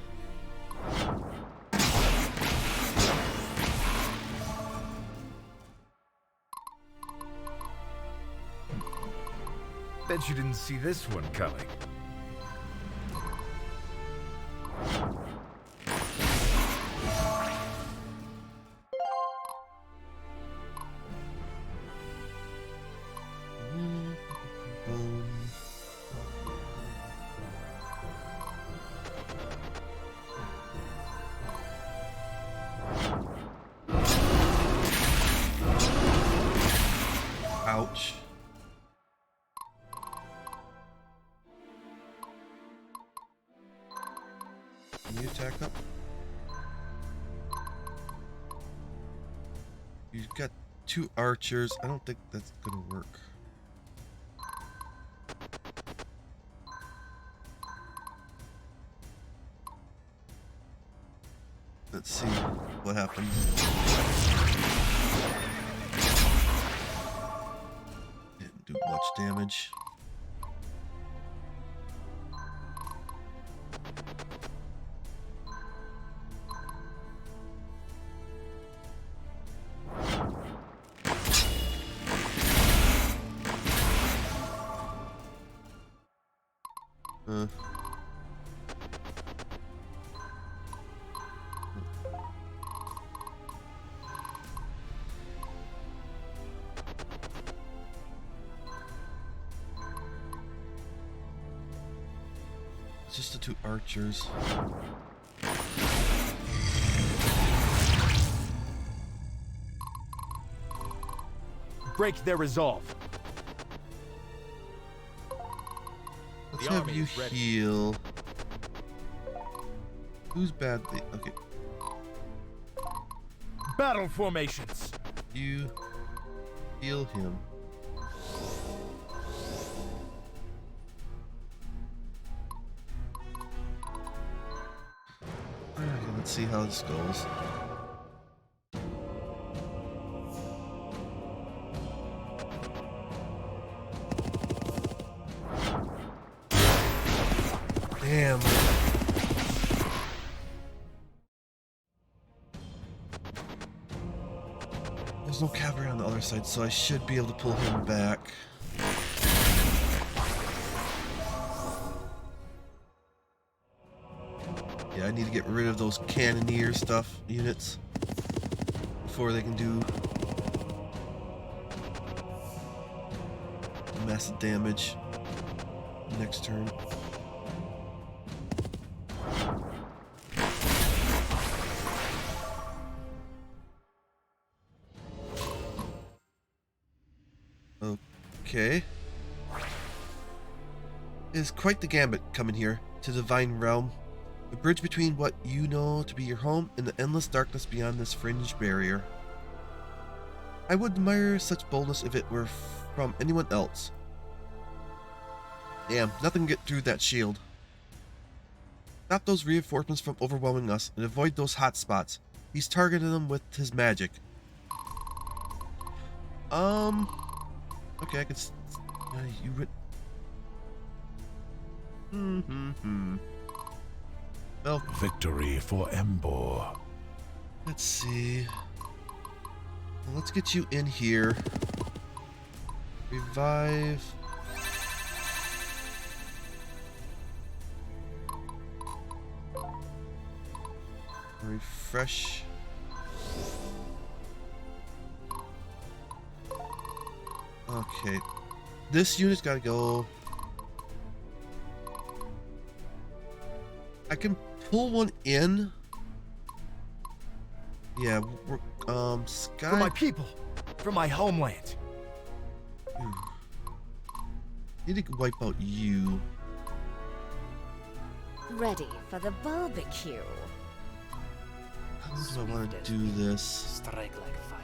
Bet you didn't see this one coming. Ouch. Can you attack up? You've got 2 archers. I don't think that's gonna work. Let's see what happens. Didn't do much damage. Just the 2 archers. break their resolve. Let's The have army you is ready. heal. Who's badly? Okay, Battle formations. you heal him. Okay, let's see how this goes. Damn. There's no cavalry on the other side, so I should be able to pull him back. Yeah, I need to get rid of those cannoneer stuff units before they can do massive damage next turn. Okay. It is quite the gambit coming here to the Divine Realm. The bridge between what you know to be your home and the endless darkness beyond this fringe barrier. I would admire such boldness if it were from anyone else. Damn, nothing can get through that shield. Stop those reinforcements from overwhelming us and avoid those hot spots. He's targeting them with his magic. Okay, I could. You would. Well, Victory for Embor. let's see. Well, let's get you in here. Revive. Refresh. Okay. This unit's gotta go. I can pull one in. Yeah, Sky. For my people. For my homeland. Need to wipe out you. Ready for the barbecue. How do I want to do this? Strike like fire.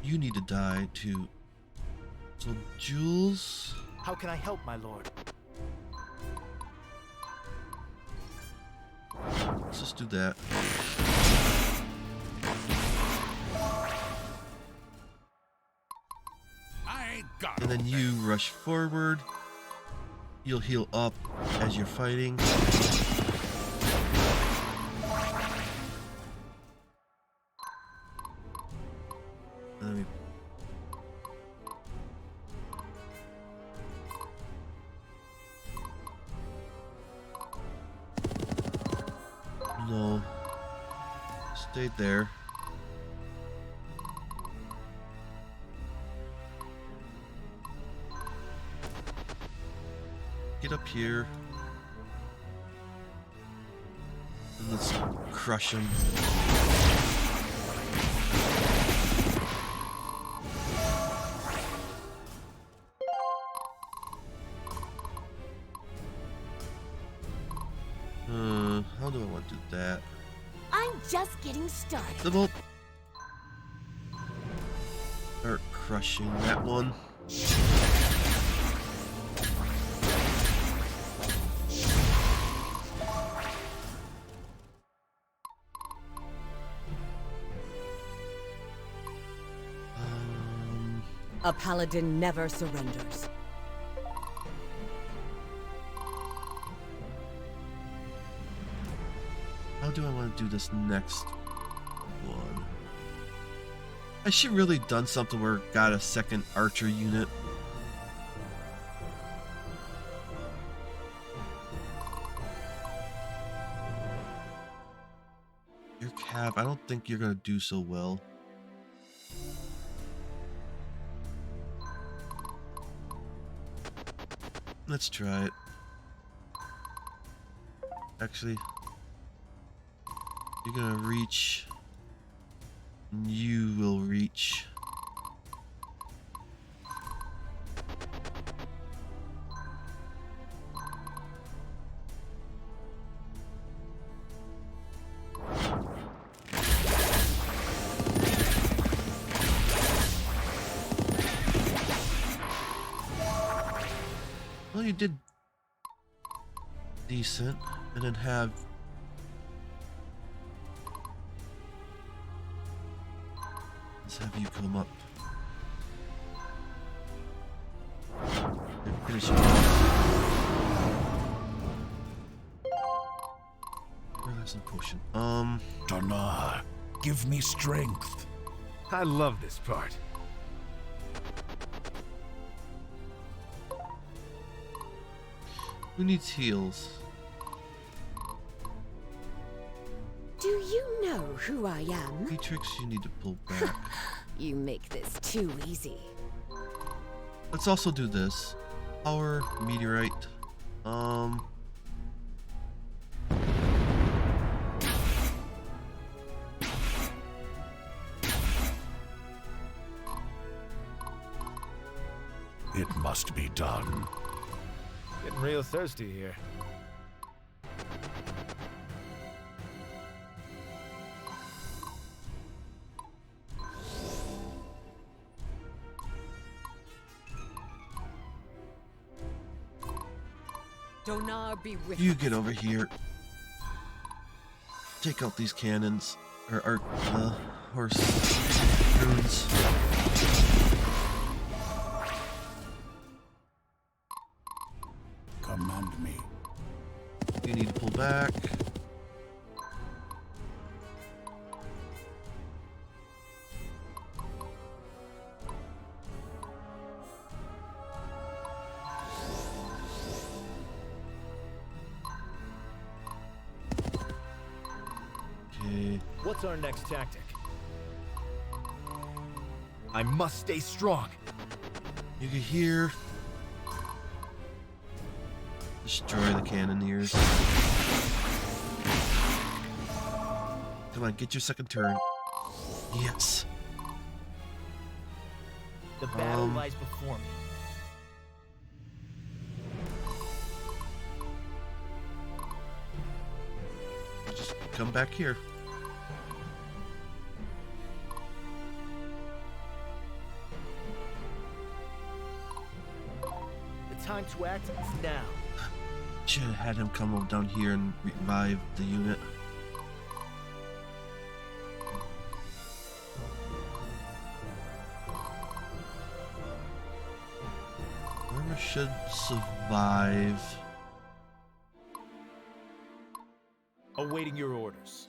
You need to die too. So Jules. How can I help, my lord? Let's just do that. I ain't got And no then you rush forward. You'll heal up as you're fighting. Let me. No. Stayed there. Get up here. And let's crush him. How do I want to do that? I'm just getting started. Double. Start crushing that one. A paladin never surrenders. How do I want to do this next one? I should really done something where I got a second archer unit. Your cab, I don't think you're gonna do so well. Let's try it. Actually, you're gonna reach. You will reach. Well, you did decent, and then have let's have you come up. And finish it off. Where's some potion? Dana, give me strength. I love this part. Who needs heals? Do you know who I am? Any tricks you need to pull back? You make this too easy. Let's also do this. Power meteorite. It must be done. Getting real thirsty here. Donar be with You get over here. Take out these cannons. Or horse runes. Command me. You need to pull back. Okay. What's our next tactic? I must stay strong. You can hear. Destroy the cannoneers. Come on, get your second turn. Yes. The battle lies before me. Just come back here. The time to act is now. Should have had him come over down here and revive the unit. Armor should survive. Awaiting your orders.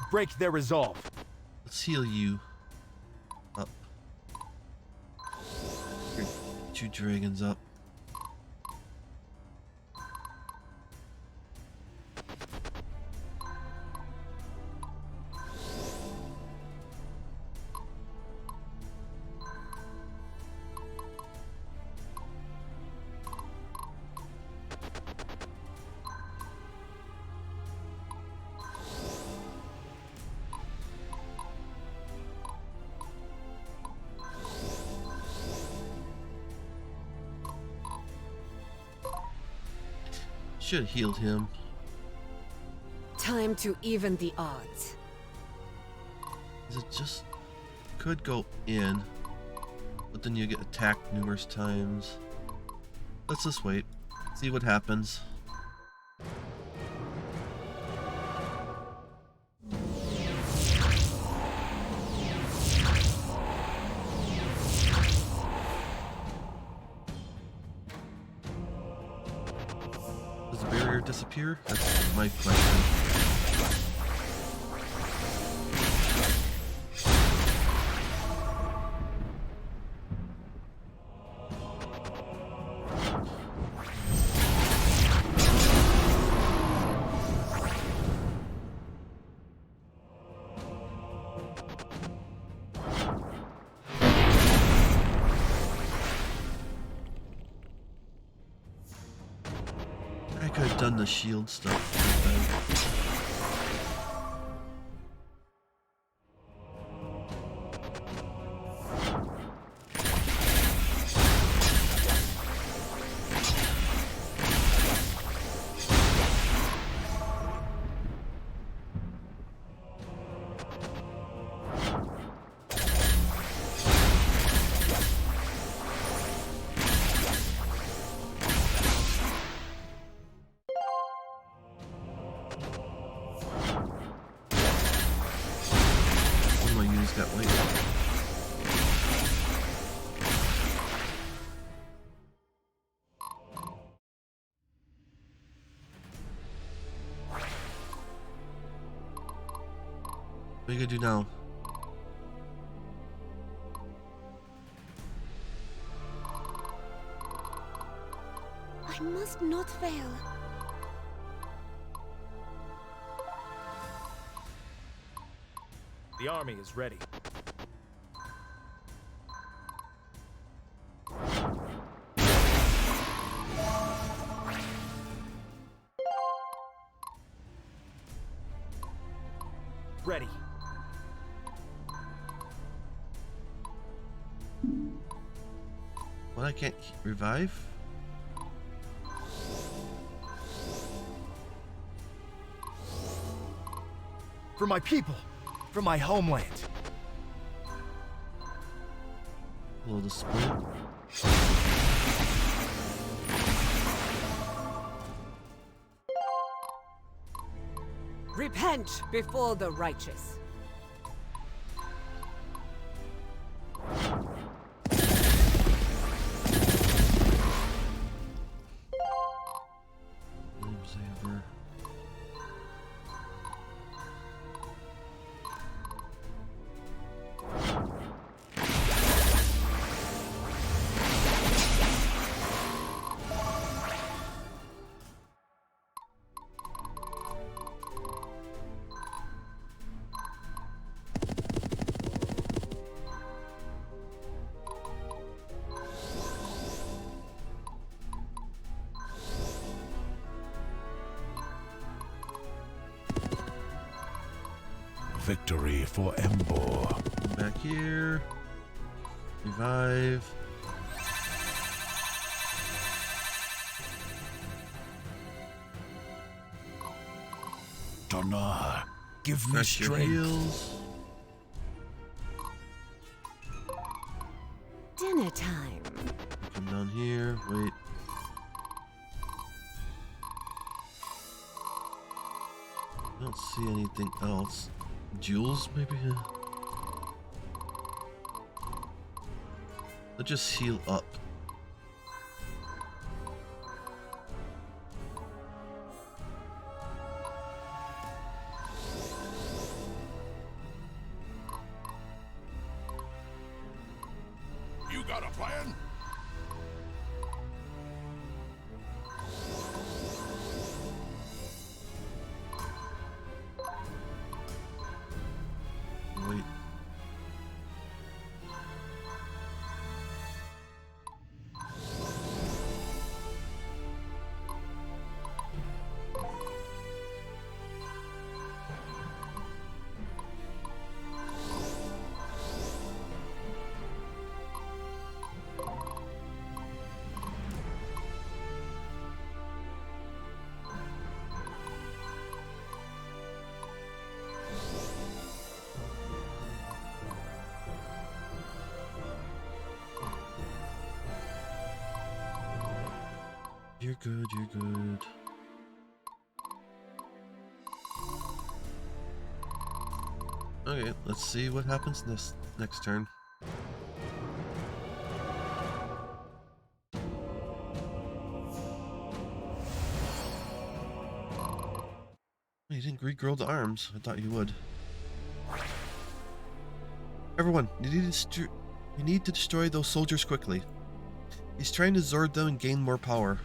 Break their resolve. Let's heal you up. Here, 2 dragons up. Should have healed him. Time to even the odds. Is it just could go in, but then you get attacked numerous times. Let's just wait, see what happens. Does the barrier disappear? That's my question. I could have done the shield stuff. That way. What are you gonna do now? I must not fail. The army is ready. Ready. What, I can't revive? For my people. For my homeland. Below the split. Repent before the righteous. Saver. Victory for Embor. Come back here. Revive. Donar, give me Refresh your strength. heals. Dinner time. Come down here. Wait. I don't see anything else. Jewels, maybe? Let's just heal up. You got a plan? Wait. You're good, you're good. Okay, let's see what happens next turn. He didn't regrow the arms. I thought he would. Everyone, you need to destroy those soldiers quickly. He's trying to Zord them and gain more power.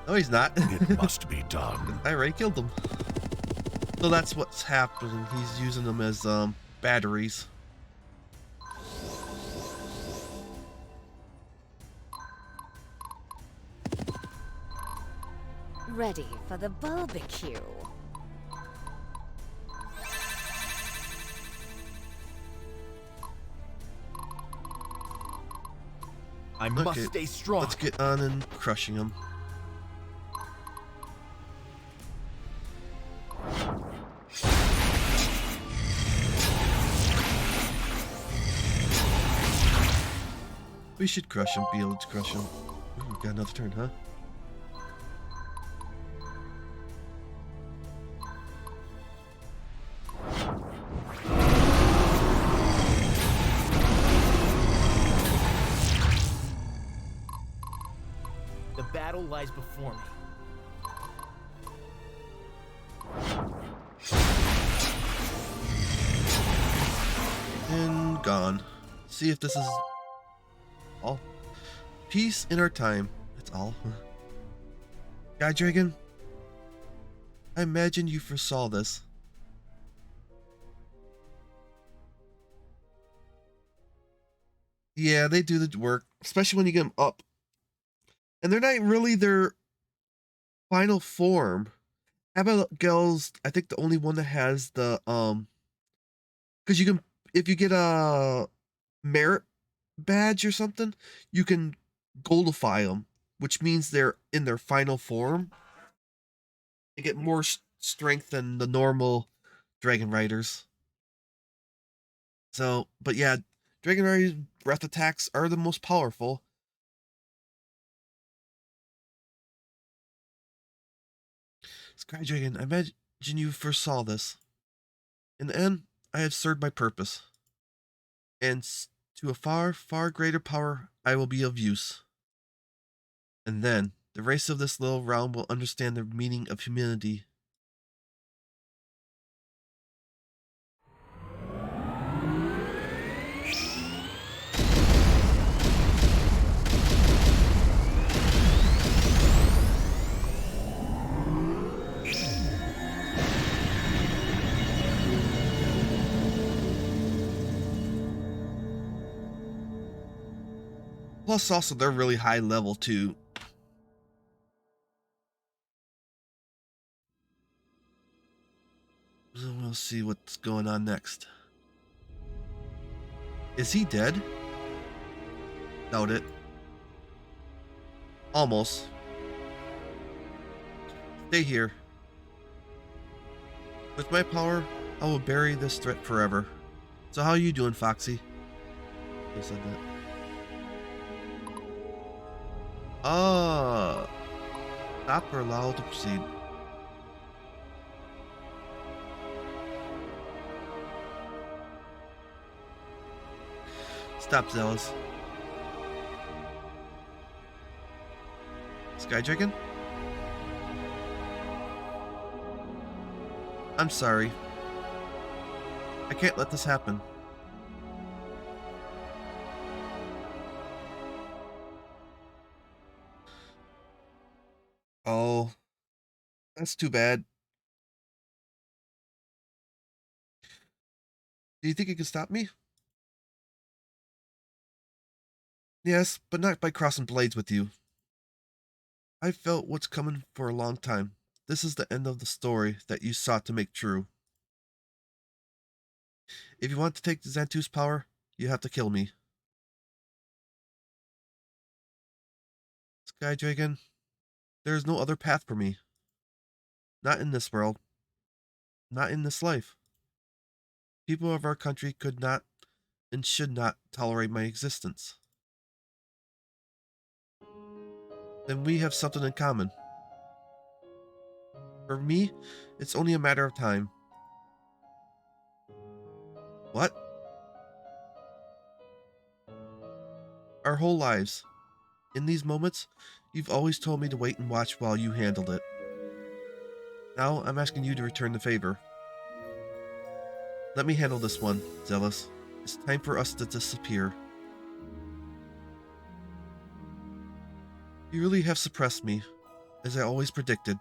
No, he's not. It must be done. I already killed them. So that's what's happening. He's using them as batteries. ready for the barbecue. I must Okay, stay strong. let's get on and crushing him. We should crush him, be able to crush him. Ooh, got another turn, huh? The battle lies before me. And gone. See if this is all. Peace in our time. That's all. Guy Dragon, I imagine you foresaw this. Yeah, they do the work, especially when you get them up. And they're not really their final form. Abigail's, I think, the only one that has the, because you can, if you get a merit badge or something, you can goldify them, which means they're in their final form. They get more strength than the normal Dragon Riders. So, but yeah, Dragon Riders' breath attacks are the most powerful. Sky Dragon, I imagine you foresaw this. In the end, I have served my purpose. And to a far, far greater power, I will be of use. And then, the race of this little realm will understand the meaning of humanity. Plus, also, they're really high level, too. So we'll see what's going on next. Is he dead? Doubt it. Almost. Stay here. With my power, I will bury this threat forever. So how are you doing, Foxy? He said that. Ah. Stop or allow to proceed. Stop, Zealous. Sky Dragon? I'm sorry. I can't let this happen. Oh, that's too bad. Do you think you can stop me? Yes, but not by crossing blades with you. I've felt what's coming for a long time. This is the end of the story that you sought to make true. If you want to take the Xantu's power, you have to kill me. Sky Dragon, there is no other path for me. Not in this world. Not in this life. People of our country could not and should not tolerate my existence. Then we have something in common. For me, it's only a matter of time. What? Our whole lives. In these moments, you've always told me to wait and watch while you handled it. Now, I'm asking you to return the favor. Let me handle this one, Zealous. It's time for us to disappear. You really have suppressed me, as I always predicted.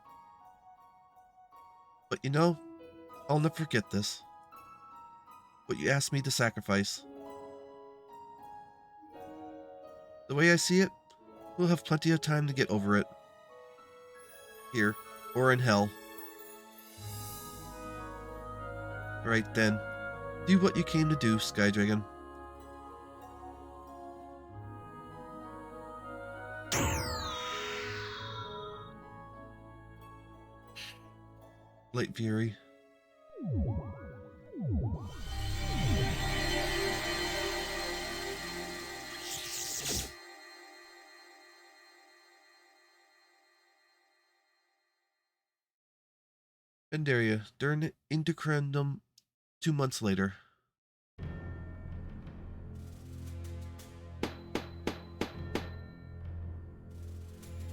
But you know, I'll never forget this. What you asked me to sacrifice. The way I see it, we'll have plenty of time to get over it. here, or in hell. Right then, do what you came to do, Sky Dragon. Light Fury. Pandaria, during Intercrandum 2 months later.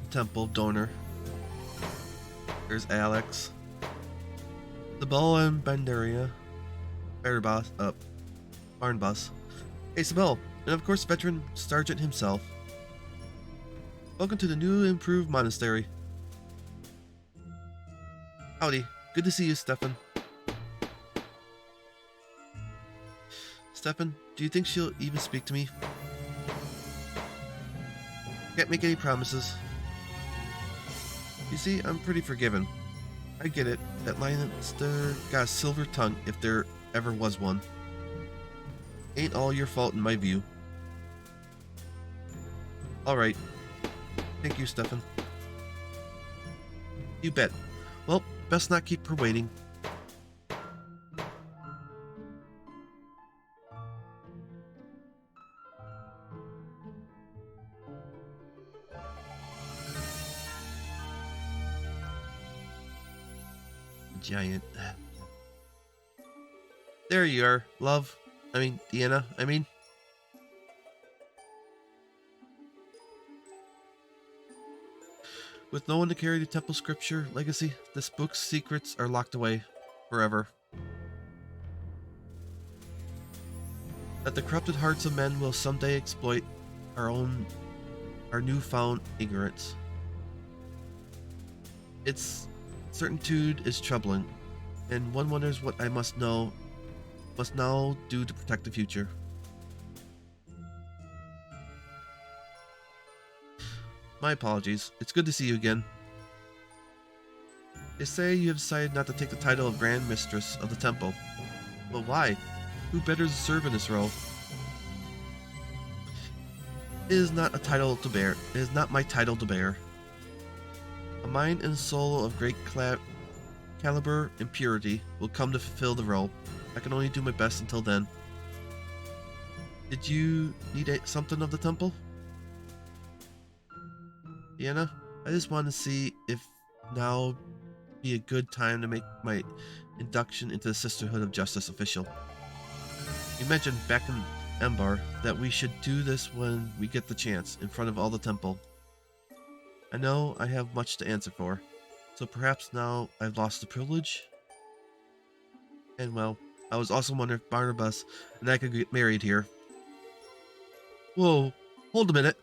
Temple Donor. There's Alex. The Bell and Pandaria. Barn Boss. Hey, Sabelle, and of course, veteran Sergeant himself. Welcome to the new improved monastery. Howdy. Good to see you, Stefan. Stefan, do you think she'll even speak to me? Can't make any promises. You see, I'm pretty forgiving. I get it. That Lannister got a silver tongue if there ever was one. Ain't all your fault in my view. Alright. Thank you, Stefan. You bet. Well, best not keep her waiting. Giant. There you are, love. Deanna, With no one to carry the temple scripture legacy, this book's secrets are locked away forever. That the corrupted hearts of men will someday exploit our newfound ignorance. Its certitude is troubling, and one wonders what I must now do to protect the future. My apologies. It's good to see you again. They say you have decided not to take the title of Grand Mistress of the Temple. But why? Who better to serve in this role? It is not a title to bear. It is not my title to bear. A mind and soul of great caliber and purity will come to fulfill the role. I can only do my best until then. Did you need something of the temple? Deanna, I just want to see if now be a good time to make my induction into the Sisterhood of Justice official. You mentioned back in Embar that we should do this when we get the chance, in front of all the temple. I know I have much to answer for, so perhaps now I've lost the privilege? And well, I was also wondering if Barnabas and I could get married here. Whoa, hold a minute.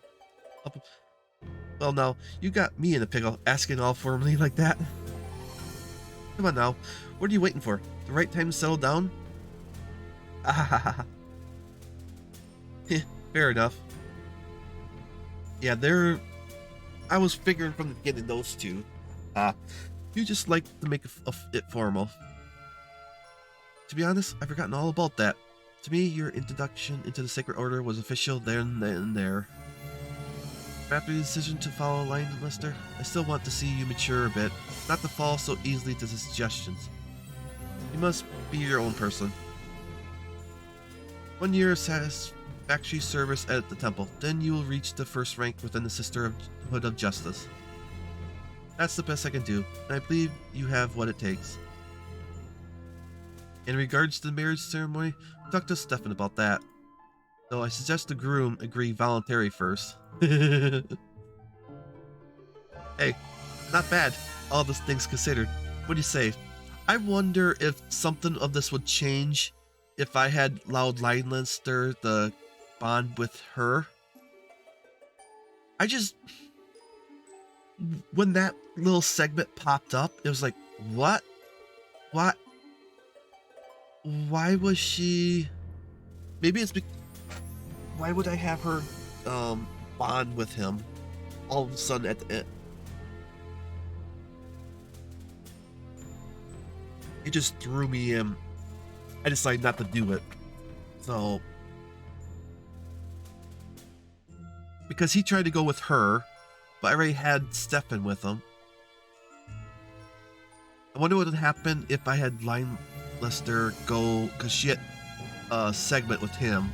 Well now, you got me in a pickle, asking all formally like that. Come on now, what are you waiting for? The right time to settle down? Ah, fair enough. Yeah, I was figuring from the beginning those two. You just like to make it formal. To be honest, I've forgotten all about that. To me, your introduction into the Sacred Order was official then and there. After the decision to follow Lannister, I still want to see you mature a bit, not to fall so easily to the suggestions. You must be your own person. 1 year of satisfactory service at the temple, then you will reach the first rank within the Sisterhood of Justice. That's the best I can do, and I believe you have what it takes. In regards to the marriage ceremony, talk to Stefan about that. Though I suggest the groom agree voluntary first. Hey, not bad, all those things considered. What do you say? I wonder if something of this would change if I had allowed Lannister the bond with her. When that little segment popped up, it was like, what? What? Why was she... Maybe it's because... Why would I have her bond with him all of a sudden at the end? It just threw me in. I decided not to do it. So, because he tried to go with her, but I already had Stefan with him. I wonder what would happen if I had Line Lester go, because she had a segment with him.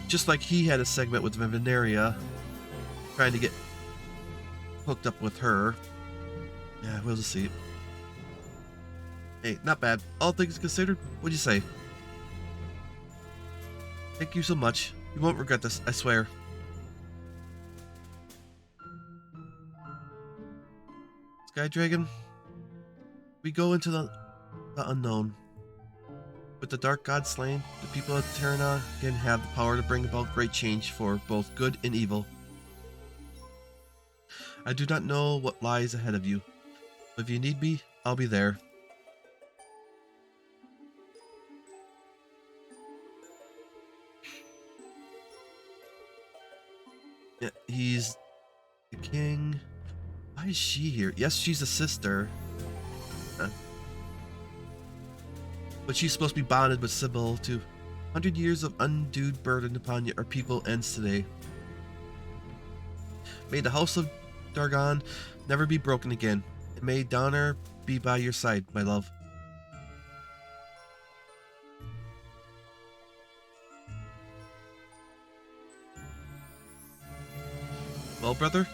Just like he had a segment with Veneria, trying to get hooked up with her. Yeah, we'll just see. Hey, not bad. All things considered, what'd you say? Thank you so much. You won't regret this, I swear. Sky Dragon, we go into the unknown. With the Dark God slain, the people of Terrana again have the power to bring about great change for both good and evil. I do not know what lies ahead of you, but if you need me, I'll be there. Yeah, he's the king. Why is she here? Yes, she's a sister. But she's supposed to be bonded with Sybil too. 100 years of undue burden upon our people ends today. May the house of Dargon never be broken again. And may Donner be by your side, my love. Well, brother?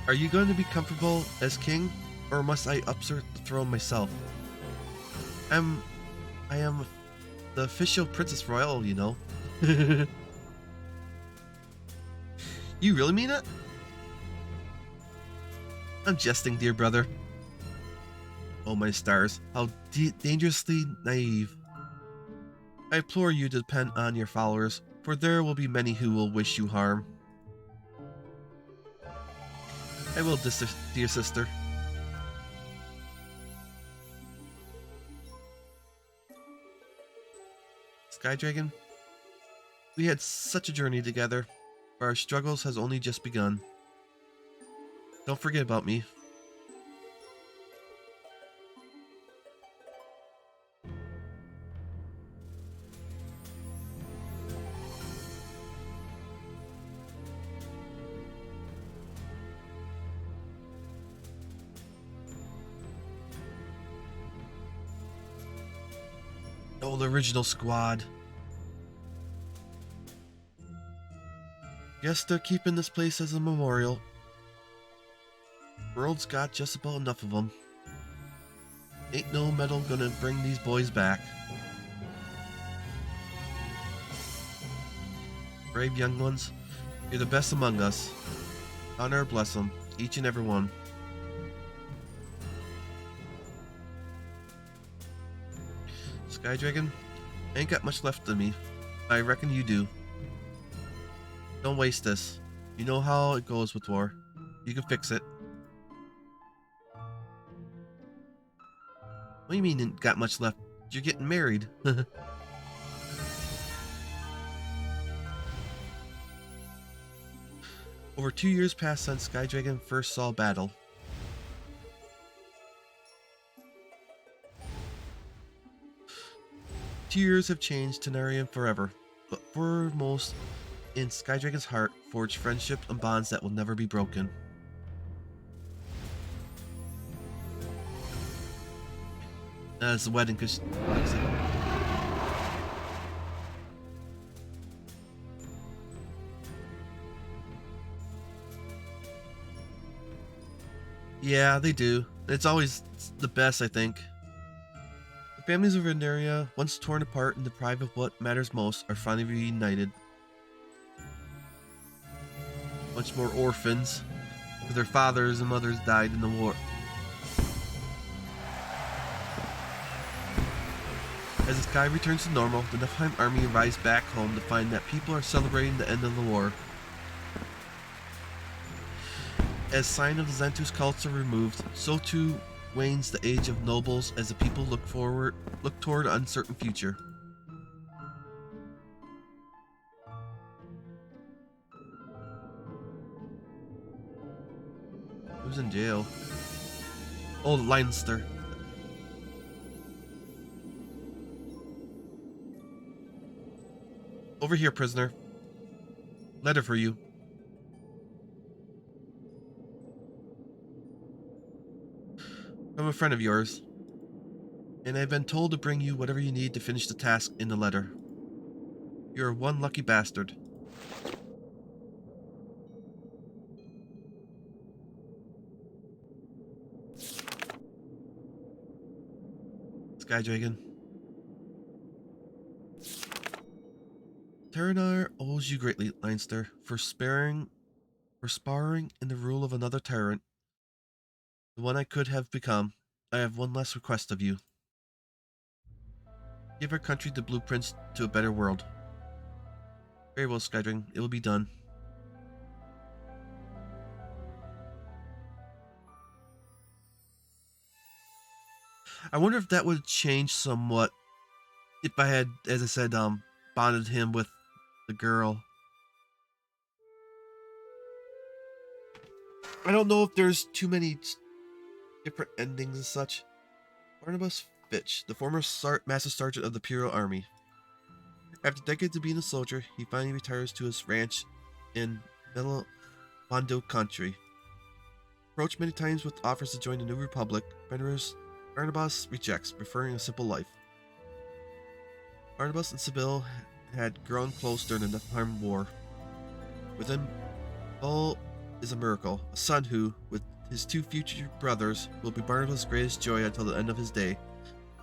Are you going to be comfortable as king, or must I usurp the throne myself? I am the official Princess Royal, you know. You really mean it? I'm jesting, dear brother. Oh, my stars, how dangerously naive. I implore you to depend on your followers, for there will be many who will wish you harm. I will, dear sister. Sky Dragon, we had such a journey together, but our struggles has only just begun. Don't forget about me. Oh, the original squad. Guess they're keeping this place as a memorial. World's got just about enough of them. Ain't no medal gonna bring these boys back. Brave young ones, you're the best among us. Honor bless them, each and every one. Sky Dragon, I ain't got much left of me. I reckon you do. Don't waste this. You know how it goes with war. You can fix it. What do you mean ain't got much left? You're getting married. Over 2 years passed since Sky Dragon first saw battle. Years have changed Tenarian forever, but foremost in Sky Dragon's heart forged friendship and bonds that will never be broken. It's the wedding, because yeah, they do. It's always the best, I think. The families of Veneria, once torn apart and deprived of what matters most, are finally reunited. Much more orphans, for their fathers and mothers died in the war. As the sky returns to normal, the Nephilim army arrives back home to find that people are celebrating the end of the war. As sign of the Zentus cults are removed, so too wanes the age of nobles as the people look toward an uncertain future. Who's in jail? Oh, Leinster. Over here, prisoner. Letter for you. From a friend of yours. And I've been told to bring you whatever you need to finish the task in the letter. You're one lucky bastard. Sky Dragon. Terranar owes you greatly, Leinster, for sparring in the rule of another tyrant, the one I could have become. I have one last request of you. Give our country the blueprints to a better world. Very well, Sky Dragon. It will be done. I wonder if that would change somewhat if I had, as I said, bonded him with the girl. I don't know if there's too many different endings and such. Barnabas Fitch, the former Master Sergeant of the Imperial Army. After decades of being a soldier, he finally retires to his ranch in Bondo country. Approached many times with offers to join the New Republic, Barnabas rejects, preferring a simple life. Barnabas and Sybil had grown close during the Nephilim War. With them, Paul is a miracle, a son who, with his two future brothers, will be Barnabas' greatest joy until the end of his day.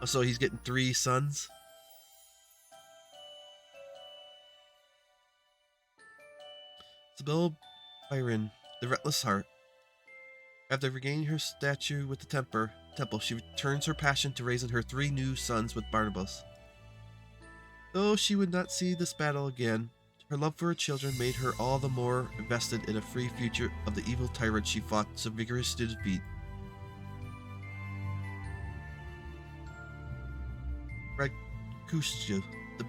So he's getting 3 sons. Sybil Byron, the Restless Heart. After regaining her stature with the temple, she returns her passion to raising her 3 new sons with Barnabas. Though she would not see this battle again, her love for her children made her all the more invested in a free future of the evil tyrant she fought so vigorously to defeat. Ragushju, the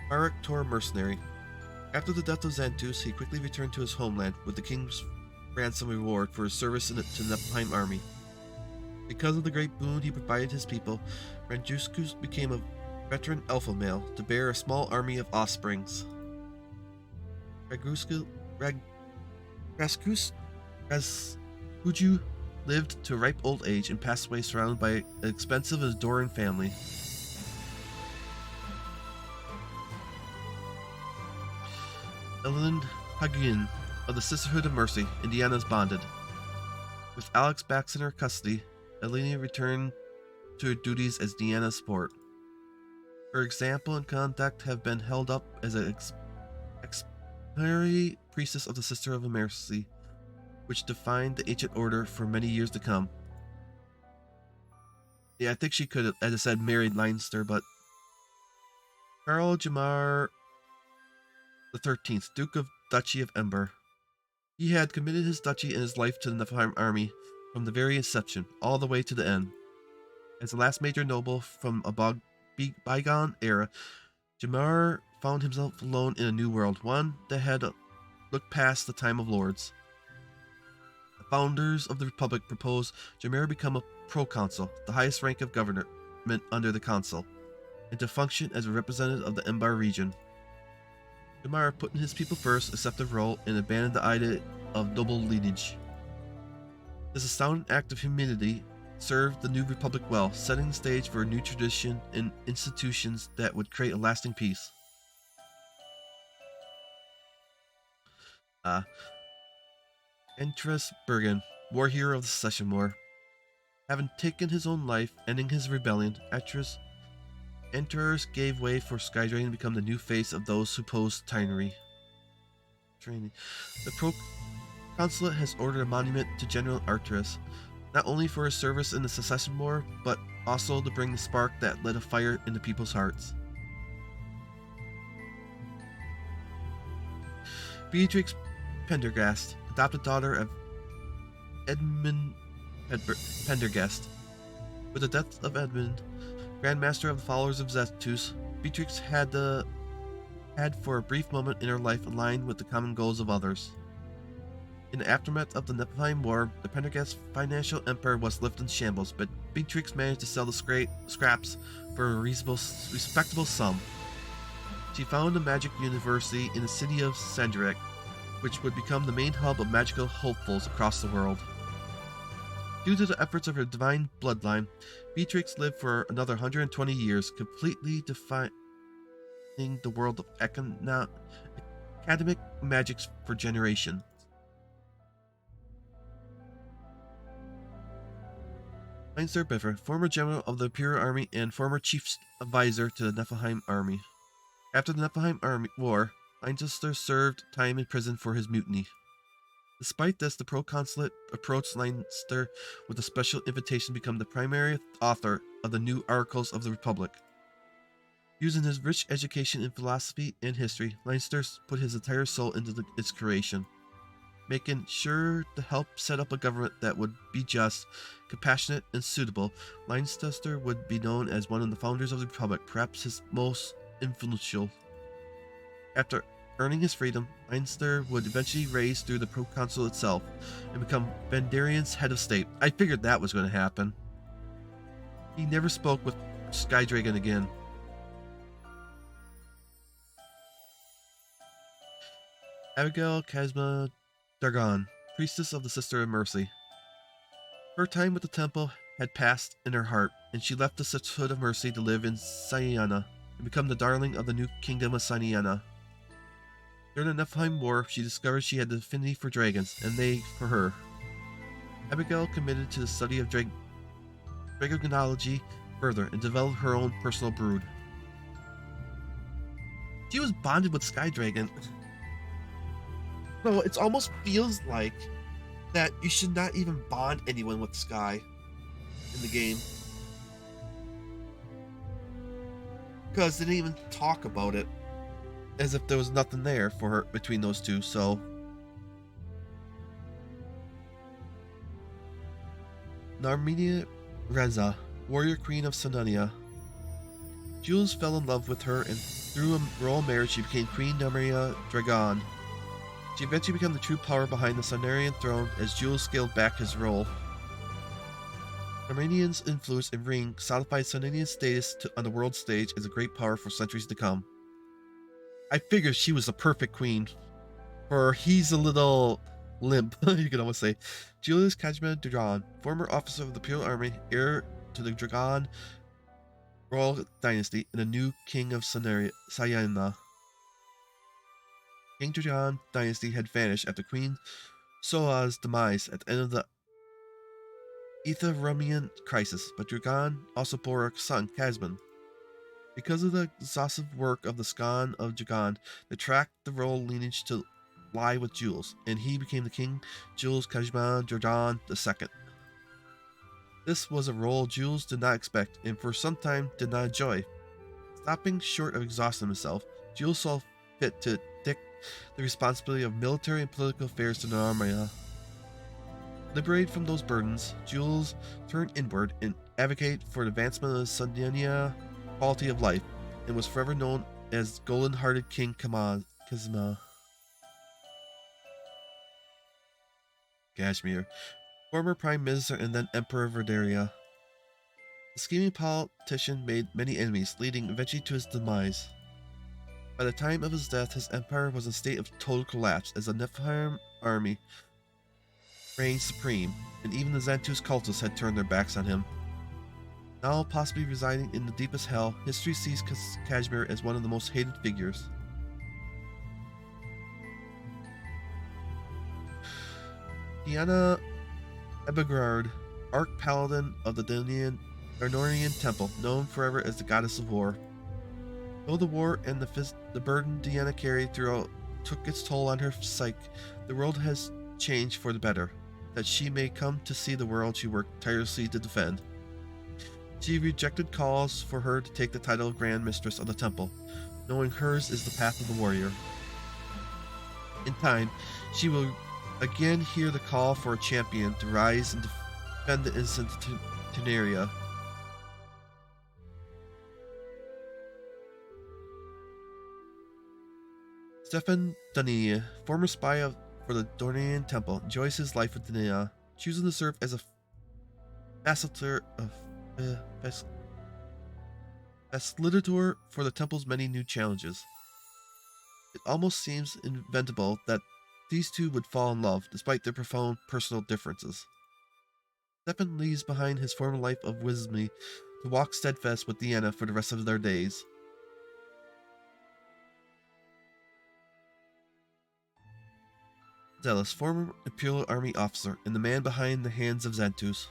Barak Tor mercenary. After the death of Xantus, he quickly returned to his homeland with the king's ransom reward for his service to the Nephilim army. Because of the great boon he provided his people, Ragushju became a veteran alpha male to bear a small army of offsprings. Raskuju lived to a ripe old age and passed away surrounded by an expensive and adoring family. Evelyn Hagin of the Sisterhood of Mercy, Indiana's bonded. With Alex back in her custody, Elena returned to her duties as Deanna's support. Her example and conduct have been held up as an exemplary priestess of the Sister of Mercy, which defined the ancient order for many years to come. Yeah, I think she could have, as I said, married Leinster, but Karl Jamar the 13th, Duke of Duchy of Ember. He had committed his duchy and his life to the Nephilim army from the very inception, all the way to the end. As the last major noble from a bygone era, Jamar found himself alone in a new world, one that had looked past the time of lords. The founders of the Republic proposed Jamar become a proconsul, the highest rank of government under the consul, and to function as a representative of the Embar region. Jamar, putting his people first, accepted the role and abandoned the idea of noble lineage. This astounding act of humility served the new republic well, setting the stage for a new tradition and institutions that would create a lasting peace. Entras Bergen, war hero of the Secession War. Having taken his own life, ending his rebellion, Entras gave way for Sky Dragon to become the new face of those who opposed tyranny. The Pro-Consulate has ordered a monument to General Arteris, not only for his service in the Secession War, but also to bring the spark that lit a fire into people's hearts. Beatrix Pendergast, adopted daughter of Edmund Pendergast. With the death of Edmund, Grand Master of the followers of Xantus, Beatrix had for a brief moment in her life aligned with the common goals of others. In the aftermath of the Nephilim War, the Pendergast financial empire was left in shambles, but Beatrix managed to sell the scraps for a respectable sum. She founded a magic university in the city of Sandrak, which would become the main hub of magical hopefuls across the world. Due to the efforts of her divine bloodline, Beatrix lived for another 120 years, completely defining the world of academic magics for generations. Leinster Biffer, former general of the Imperial Army and former chief advisor to the Nephilim Army. After the Nephilim War, Leinster served time in prison for his mutiny. Despite this, the proconsulate approached Leinster with a special invitation to become the primary author of the new Articles of the Republic. Using his rich education in philosophy and history, Leinster put his entire soul into its creation, making sure to help set up a government that would be just, compassionate, and suitable. Leinster would be known as one of the founders of the Republic, perhaps his most influential. After earning his freedom, Leinster would eventually rise through the proconsul itself and become Vandarian's head of state. I figured that was going to happen. He never spoke with Skydragon again. Abigail Kazma Dargon, priestess of the Sister of Mercy. Her time with the temple had passed in her heart, and she left the Sisterhood of Mercy to live in Siena and become the darling of the new kingdom of Siena. During the Nephilim War, she discovered she had the affinity for dragons, and they for her. Abigail committed to the study of dragonology further and developed her own personal brood. She was bonded with Skydragon. No, it almost feels like that you should not even bond anyone with Sky in the game. Because they didn't even talk about it. As if there was nothing there for her between those two, so. Narmenia Reza, warrior queen of Sonania. Jules fell in love with her, and through a royal marriage she became Queen Narmenia Dragon. She eventually became the true power behind the Sonarian throne as Jules scaled back his role. Narmenian's influence and reign solidified Sonanian's status on the world stage as a great power for centuries to come. I figured she was the perfect queen. Or he's a little limp, you could almost say. Julius Kajman Dragon, former officer of the Imperial Army, heir to the Dragon royal dynasty, and a new king of Siena. King Dragon dynasty had vanished after Queen Soa's demise at the end of the Ethiopian crisis, but Dragon also bore a son, Kazman. Because of the exhaustive work of the Skan of Dragon, they tracked the royal lineage to lie with Jules, and he became the King Jules Kajman Dragon II. This was a role Jules did not expect, and for some time did not enjoy. Stopping short of exhausting himself, Jules saw fit to take the responsibility of military and political affairs to Narmenia. Liberated from those burdens, Jules turned inward and advocated for the advancement of Sonania quality of life, and was forever known as Golden-Hearted King Kazma. Kashmir, former Prime Minister and then Emperor of Verdaria. The scheming politician made many enemies, leading eventually to his demise. By the time of his death, his empire was in a state of total collapse as the Nephilim army reigned supreme, and even the Xantus cultists had turned their backs on him. Now possibly residing in the deepest hell, history sees Kashmir as one of the most hated figures. Diana Ebegard, Arch-Paladin of the Darnorian Temple, known forever as the Goddess of War. Though the war and the burden Diana carried throughout took its toll on her psyche, the world has changed for the better, that she may come to see the world she worked tirelessly to defend. She rejected calls for her to take the title of Grand Mistress of the Temple, knowing hers is the path of the warrior. In time, she will again hear the call for a champion to rise and defend the innocent Tenaria. Stefan Dania, former spy for the Dornian Temple, enjoys his life with Dania, choosing to serve as a facilitator for the temple's many new challenges. It almost seems inventable that these two would fall in love, despite their profound personal differences. Stefan leaves behind his former life of wisdom to walk steadfast with Deanna for the rest of their days. Zealous, former Imperial Army officer, and the man behind the hands of Xantus.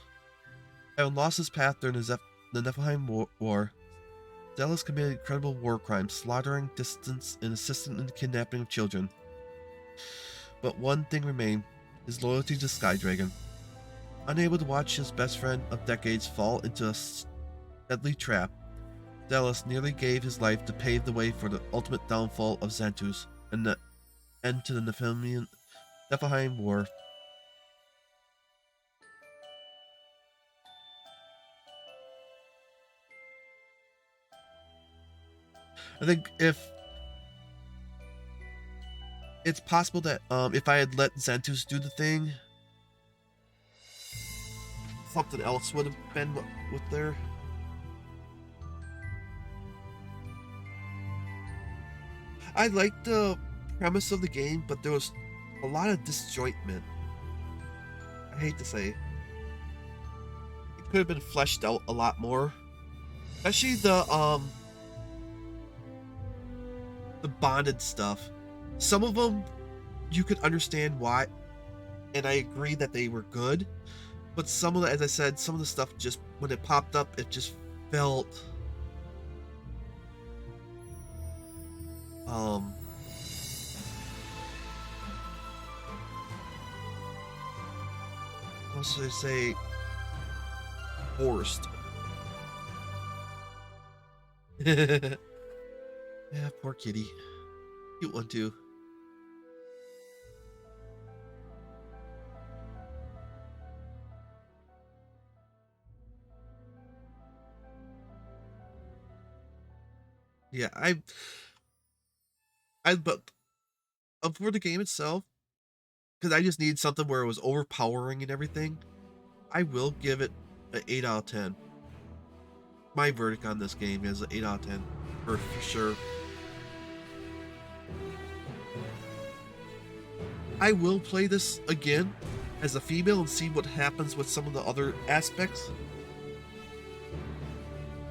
Having lost his path during the Nephilim War, Zealous committed incredible war crimes, slaughtering, dissidents, and assisting in the kidnapping of children. But one thing remained, his loyalty to Skydragon. Unable to watch his best friend of decades fall into a deadly trap, Zealous nearly gave his life to pave the way for the ultimate downfall of Xantus and the end to the Nephilim War. I think if it's possible that if I had let Xantus do the thing, something else would have been with there. I liked the premise of the game, but there was a lot of disjointment. I hate to say. It could have been fleshed out a lot more. Especially the bonded stuff. Some of them you could understand why, and I agree that they were good. But some of the, as I said, some of the stuff just, when it popped up, it just felt how should I say, forced. Yeah, poor kitty. Cute one too. Yeah, but for the game itself, because I just need something where it was overpowering and everything, I will give it an 8 out of 10. My verdict on this game is an 8 out of 10, for sure. I will play this again as a female and see what happens with some of the other aspects.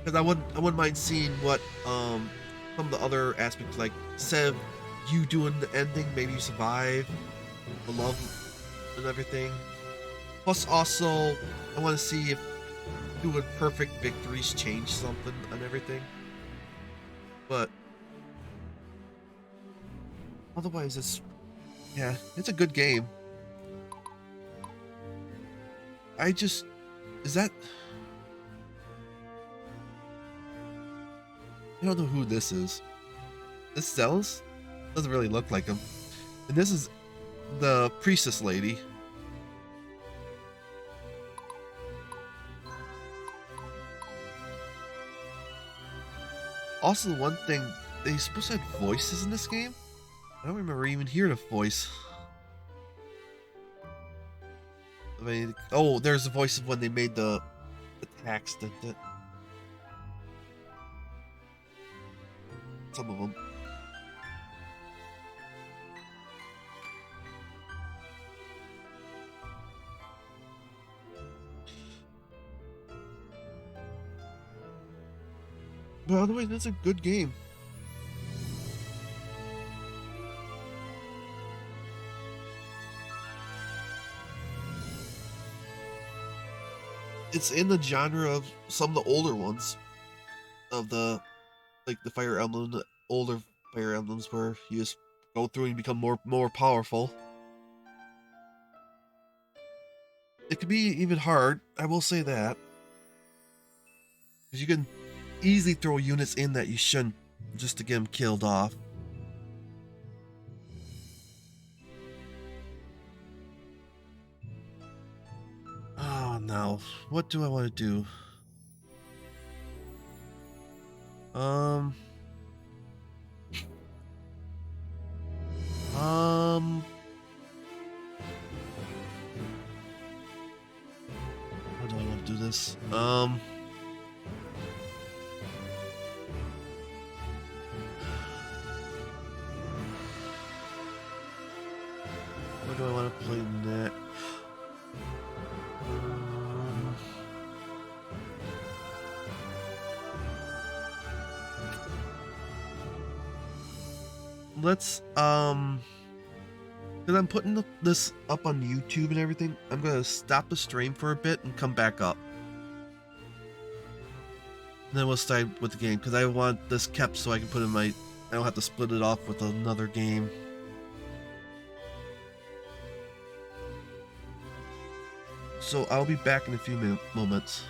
Because I wouldn't mind seeing what some of the other aspects, like Sev, you doing the ending, maybe you survive, the love and everything. Plus also, I want to see if doing perfect victories change something and everything. But otherwise, it's a good game. I don't know who this is. This Zealous? Doesn't really look like him. And this is the priestess lady. Also, the one thing, they supposed to have voices in this game? I don't remember even hearing a voice. I mean, oh, there's the voice of when they made the attacks. Some of them. But otherwise, that's a good game. It's in the genre of some of the older ones. Of the, like the Fire Emblem, the older Fire Emblems where you just go through and become more powerful. It can be even hard, I will say that. Because you can easily throw units in that you shouldn't, just to get them killed off. Oh no, what do I want to do? this. What do I want to play next? Let's because I'm putting this up on YouTube and everything, I'm gonna stop the stream for a bit and come back up. And then we'll start with the game, because I want this kept so I can put in my... I don't have to split it off with another game. So I'll be back in a few moments.